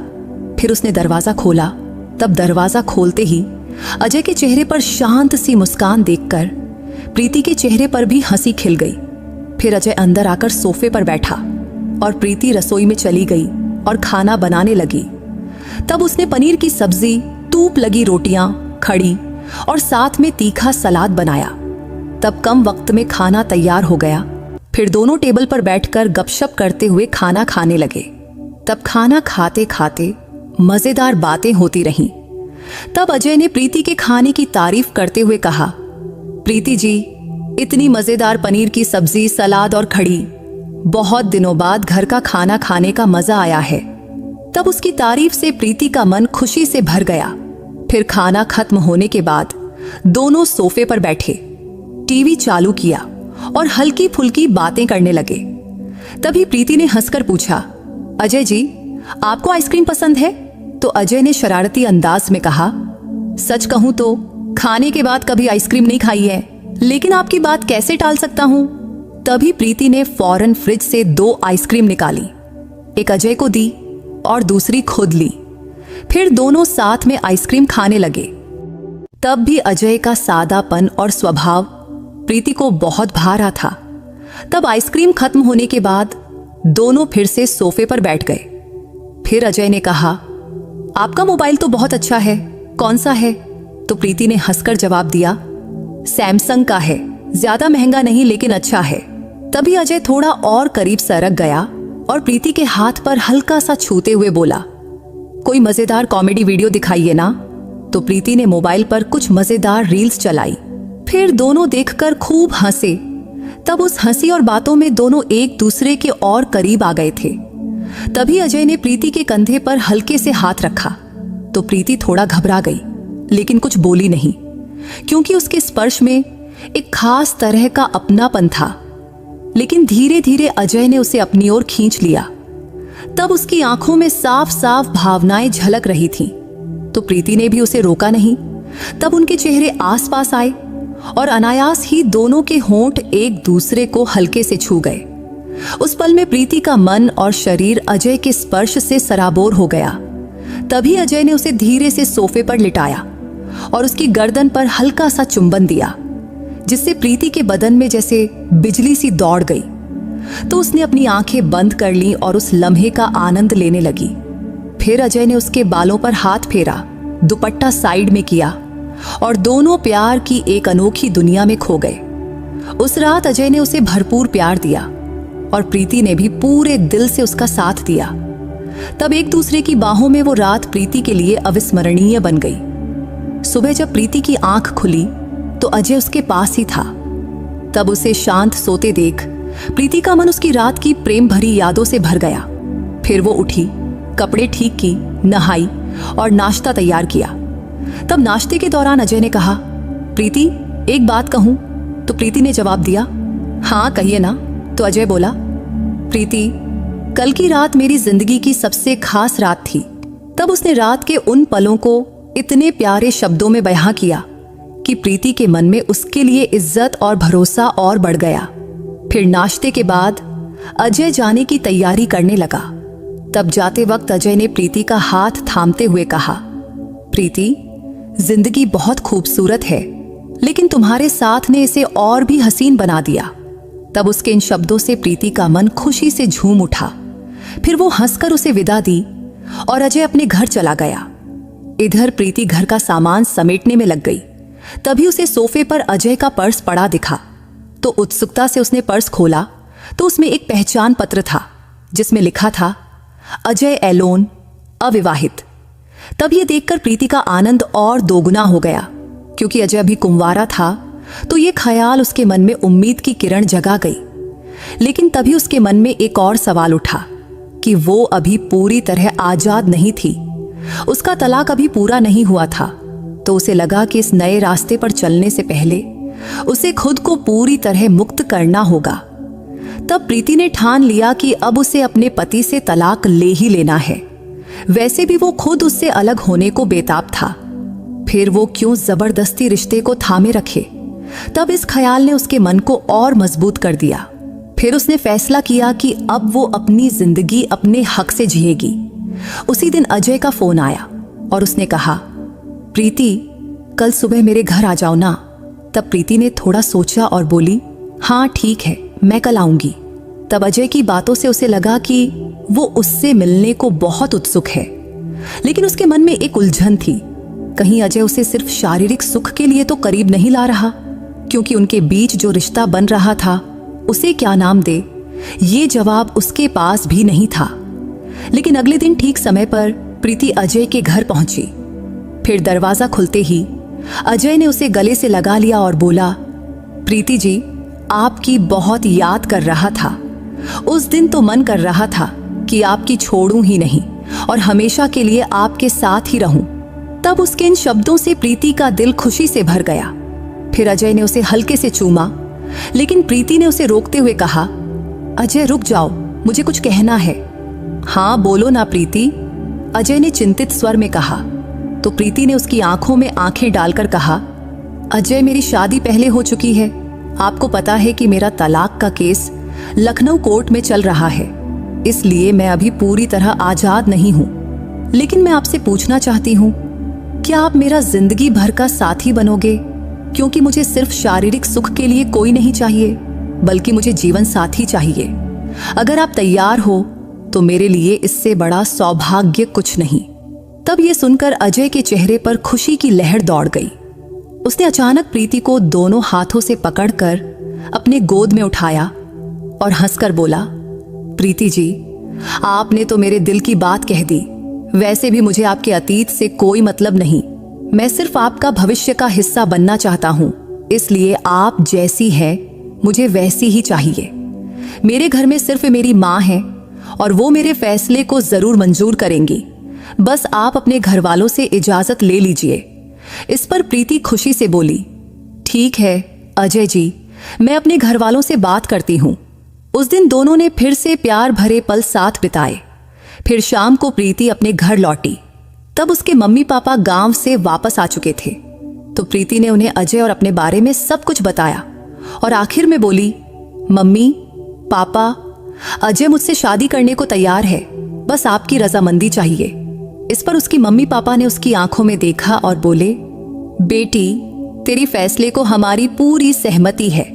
A: फिर उसने दरवाजा खोला। तब दरवाजा खोलते ही अजय के चेहरे पर शांत सी मुस्कान देखकर प्रीति के चेहरे पर भी हंसी खिल गई। फिर अजय अंदर आकर सोफे पर बैठा और प्रीति रसोई में चली गई और खाना बनाने लगी। तब उसने पनीर की सब्जी, तूप लगी रोटियां, खड़ी और साथ में तीखा सलाद बनाया। तब कम वक्त में खाना तैयार हो गया। फिर दोनों टेबल पर बैठकर गपशप करते हुए खाना खाने लगे। तब खाना खाते खाते मजेदार बातें होती रहीं। तब अजय ने प्रीति के खाने की तारीफ करते हुए कहा, प्रीति जी, इतनी मजेदार पनीर की सब्जी, सलाद और खड़ी, बहुत दिनों बाद घर का खाना खाने का मजा आया है। तब उसकी तारीफ से प्रीति का मन खुशी से भर गया। फिर खाना खत्म होने के बाद दोनों सोफे पर बैठे, टीवी चालू किया और हल्की फुल्की बातें करने लगे। तभी प्रीति ने हंसकर पूछा, अजय जी, आपको आइसक्रीम पसंद है? तो अजय ने शरारती अंदाज में कहा, सच कहूं तो खाने के बाद कभी आइसक्रीम नहीं खाई है, लेकिन आपकी बात कैसे टाल सकता हूं। तभी प्रीति ने फौरन फ्रिज से 2 आइसक्रीम निकाली, एक अजय को दी और दूसरी खुद ली। फिर दोनों साथ में आइसक्रीम खाने लगे। तब भी अजय का सादापन और स्वभाव प्रीति को बहुत भा रहा था। तब आइसक्रीम खत्म होने के बाद दोनों फिर से सोफे पर बैठ गए। फिर अजय ने कहा, आपका मोबाइल तो बहुत अच्छा है, कौन सा है? तो प्रीति ने हंसकर जवाब दिया, सैमसंग का है, ज्यादा महंगा नहीं लेकिन अच्छा है। तभी अजय थोड़ा और करीब सरक गया और प्रीति के हाथ पर हल्का सा छूते हुए बोला, कोई मजेदार कॉमेडी वीडियो दिखाइए ना। तो प्रीति ने मोबाइल पर कुछ मजेदार रील्स चलाई। फिर दोनों देखकर खूब हंसे। तब उस हंसी और बातों में दोनों एक दूसरे के और करीब आ गए थे। तभी अजय ने प्रीति के कंधे पर हल्के से हाथ रखा तो प्रीति थोड़ा घबरा गई, लेकिन कुछ बोली नहीं, क्योंकि उसके स्पर्श में एक खास तरह का अपनापन था। लेकिन धीरे धीरे अजय ने उसे अपनी ओर खींच लिया। तब उसकी आंखों में साफ साफ भावनाएं झलक रही थीं। तो प्रीति ने भी उसे रोका नहीं। तब उनके चेहरे आसपास आए और अनायास ही दोनों के होंठ एक दूसरे को हल्के से छू गए। उस पल में प्रीति का मन और शरीर अजय के स्पर्श से सराबोर हो गया। तभी अजय ने उसे धीरे से सोफे पर लिटाया और उसकी गर्दन पर हल्का सा चुंबन दिया, जिससे प्रीति के बदन में जैसे बिजली सी दौड़ गई। तो उसने अपनी आंखें बंद कर ली और उस लम्हे का आनंद लेने लगी। फिर अजय ने उसके बालों पर हाथ फेरा, दुपट्टा साइड में किया और दोनों प्यार की एक अनोखी दुनिया में खो गए। उस रात अजय ने उसे भरपूर प्यार दिया और प्रीति ने भी पूरे दिल से उसका साथ दिया। तब एक दूसरे की बाहों में वो रात प्रीति के लिए अविस्मरणीय बन गई। सुबह जब प्रीति की आंख खुली तो अजय उसके पास ही था। तब उसे शांत सोते देख प्रीति का मन उसकी रात की प्रेम भरी यादों से भर गया। फिर वो उठी, कपड़े ठीक की, नहाई और नाश्ता तैयार किया। तब नाश्ते के दौरान अजय ने कहा, प्रीति, एक बात कहूं? तो प्रीति ने जवाब दिया, हाँ कहिए ना। तो अजय बोला, प्रीति, कल की रात मेरी जिंदगी की सबसे खास रात थी। तब उसने रात के उन पलों को इतने प्यारे शब्दों में बयां किया कि प्रीति के मन में उसके लिए इज्जत और भरोसा और बढ़ गया। फिर नाश्ते के बाद अजय जाने की तैयारी करने लगा। तब जाते वक्त अजय ने प्रीति का हाथ थामते हुए कहा, प्रीति, जिंदगी बहुत खूबसूरत है, लेकिन तुम्हारे साथ ने इसे और भी हसीन बना दिया। तब उसके इन शब्दों से प्रीति का मन खुशी से झूम उठा। फिर वो हंसकर उसे विदा दी और अजय अपने घर चला गया। इधर प्रीति घर का सामान समेटने में लग गई। तभी उसे सोफे पर अजय का पर्स पड़ा दिखा। तो उत्सुकता से उसने पर्स खोला तो उसमें एक पहचान पत्र था जिसमें लिखा था अजय एलोन, अविवाहित। तब ये देखकर प्रीति का आनंद और दोगुना हो गया, क्योंकि अजय अभी कुंवारा था। तो ये ख्याल उसके मन में उम्मीद की किरण जगा गई। लेकिन तभी उसके मन में एक और सवाल उठा कि वो अभी पूरी तरह आजाद नहीं थी। उसका तलाक अभी पूरा नहीं हुआ था। तो उसे लगा कि इस नए रास्ते पर चलने से पहले उसे खुद को पूरी तरह मुक्त करना होगा। तब प्रीति ने ठान लिया कि अब उसे अपने पति से तलाक ले ही लेना है। वैसे भी वो खुद उससे अलग होने को बेताब था, फिर वो क्यों जबरदस्ती रिश्ते को थामे रखे। तब इस ख्याल ने उसके मन को और मजबूत कर दिया। फिर उसने फैसला किया कि अब वो अपनी जिंदगी अपने हक से जिएगी। उसी दिन अजय का फोन आया और उसने कहा, प्रीति कल सुबह मेरे घर आ जाओ ना। तब प्रीति ने थोड़ा सोचा और बोली, हाँ ठीक है, मैं कल आऊंगी। तब अजय की बातों से उसे लगा कि वो उससे मिलने को बहुत उत्सुक है। लेकिन उसके मन में एक उलझन थी, कहीं अजय उसे सिर्फ शारीरिक सुख के लिए तो करीब नहीं ला रहा, क्योंकि उनके बीच जो रिश्ता बन रहा था उसे क्या नाम दे, ये जवाब उसके पास भी नहीं था। लेकिन अगले दिन ठीक समय पर प्रीति अजय के घर पहुंची। फिर दरवाजा खुलते ही अजय ने उसे गले से लगा लिया और बोला, प्रीति जी, आपकी बहुत याद कर रहा था। उस दिन तो मन कर रहा था कि आपकी छोड़ूं ही नहीं और हमेशा के लिए आपके साथ ही रहूं। तब उसके इन शब्दों से प्रीति का दिल खुशी से भर गया। फिर अजय ने उसे हल्के से चूमा, लेकिन प्रीति ने उसे रोकते हुए कहा, अजय रुक जाओ, मुझे कुछ कहना है। हाँ बोलो ना प्रीति, अजय ने चिंतित स्वर में कहा। तो प्रीति ने उसकी आंखों में आंखें डालकर कहा, अजय मेरी शादी पहले हो चुकी है। आपको पता है कि मेरा तलाक का केस लखनऊ कोर्ट में चल रहा है, इसलिए मैं अभी पूरी तरह आजाद नहीं हूँ। लेकिन मैं आपसे पूछना चाहती हूँ, क्या आप मेरा जिंदगी भर का साथी बनोगे? क्योंकि मुझे सिर्फ शारीरिक सुख के लिए कोई नहीं चाहिए, बल्कि मुझे जीवन साथी चाहिए। अगर आप तैयार हो तो मेरे लिए इससे बड़ा सौभाग्य कुछ नहीं। तब ये सुनकर अजय के चेहरे पर खुशी की लहर दौड़ गई। उसने अचानक प्रीति को दोनों हाथों से पकड़कर अपने गोद में उठाया और हंसकर बोला, प्रीति जी, आपने तो मेरे दिल की बात कह दी। वैसे भी मुझे आपके अतीत से कोई मतलब नहीं, मैं सिर्फ आपका भविष्य का हिस्सा बनना चाहता हूं। इसलिए आप जैसी है मुझे वैसी ही चाहिए। मेरे घर में सिर्फ मेरी माँ है और वो मेरे फैसले को जरूर मंजूर करेंगी। बस आप अपने घर वालों से इजाजत ले लीजिए। इस पर प्रीति खुशी से बोली, ठीक है अजय जी, मैं अपने घर वालों से बात करती हूँ। उस दिन दोनों ने फिर से प्यार भरे पल साथ बिताए। फिर शाम को प्रीति अपने घर लौटी। तब उसके मम्मी पापा गांव से वापस आ चुके थे। तो प्रीति ने उन्हें अजय और अपने बारे में सब कुछ बताया और आखिर में बोली, मम्मी पापा, अजय मुझसे शादी करने को तैयार है, बस आपकी रजामंदी चाहिए। इस पर उसकी मम्मी पापा ने उसकी आंखों में देखा और बोले, बेटी, तेरी फैसले को हमारी पूरी सहमति है।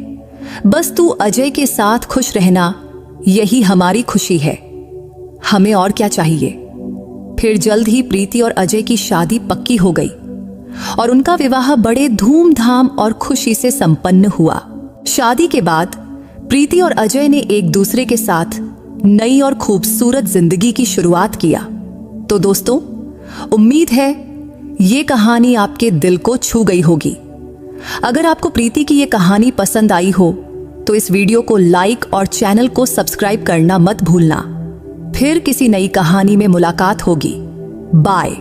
A: बस तू अजय के साथ खुश रहना, यही हमारी खुशी है। हमें और क्या चाहिए। फिर जल्द ही प्रीति और अजय की शादी पक्की हो गई और उनका विवाह बड़े धूमधाम और खुशी से संपन्न हुआ। शादी के बाद प्रीति और अजय ने एक दूसरे के साथ नई और खूबसूरत जिंदगी की शुरुआत किया। तो दोस्तों, उम्मीद है ये कहानी आपके दिल को छू गई होगी। अगर आपको प्रीति की ये कहानी पसंद आई हो तो इस वीडियो को लाइक और चैनल को सब्सक्राइब करना मत भूलना। फिर किसी नई कहानी में मुलाकात होगी। बाय।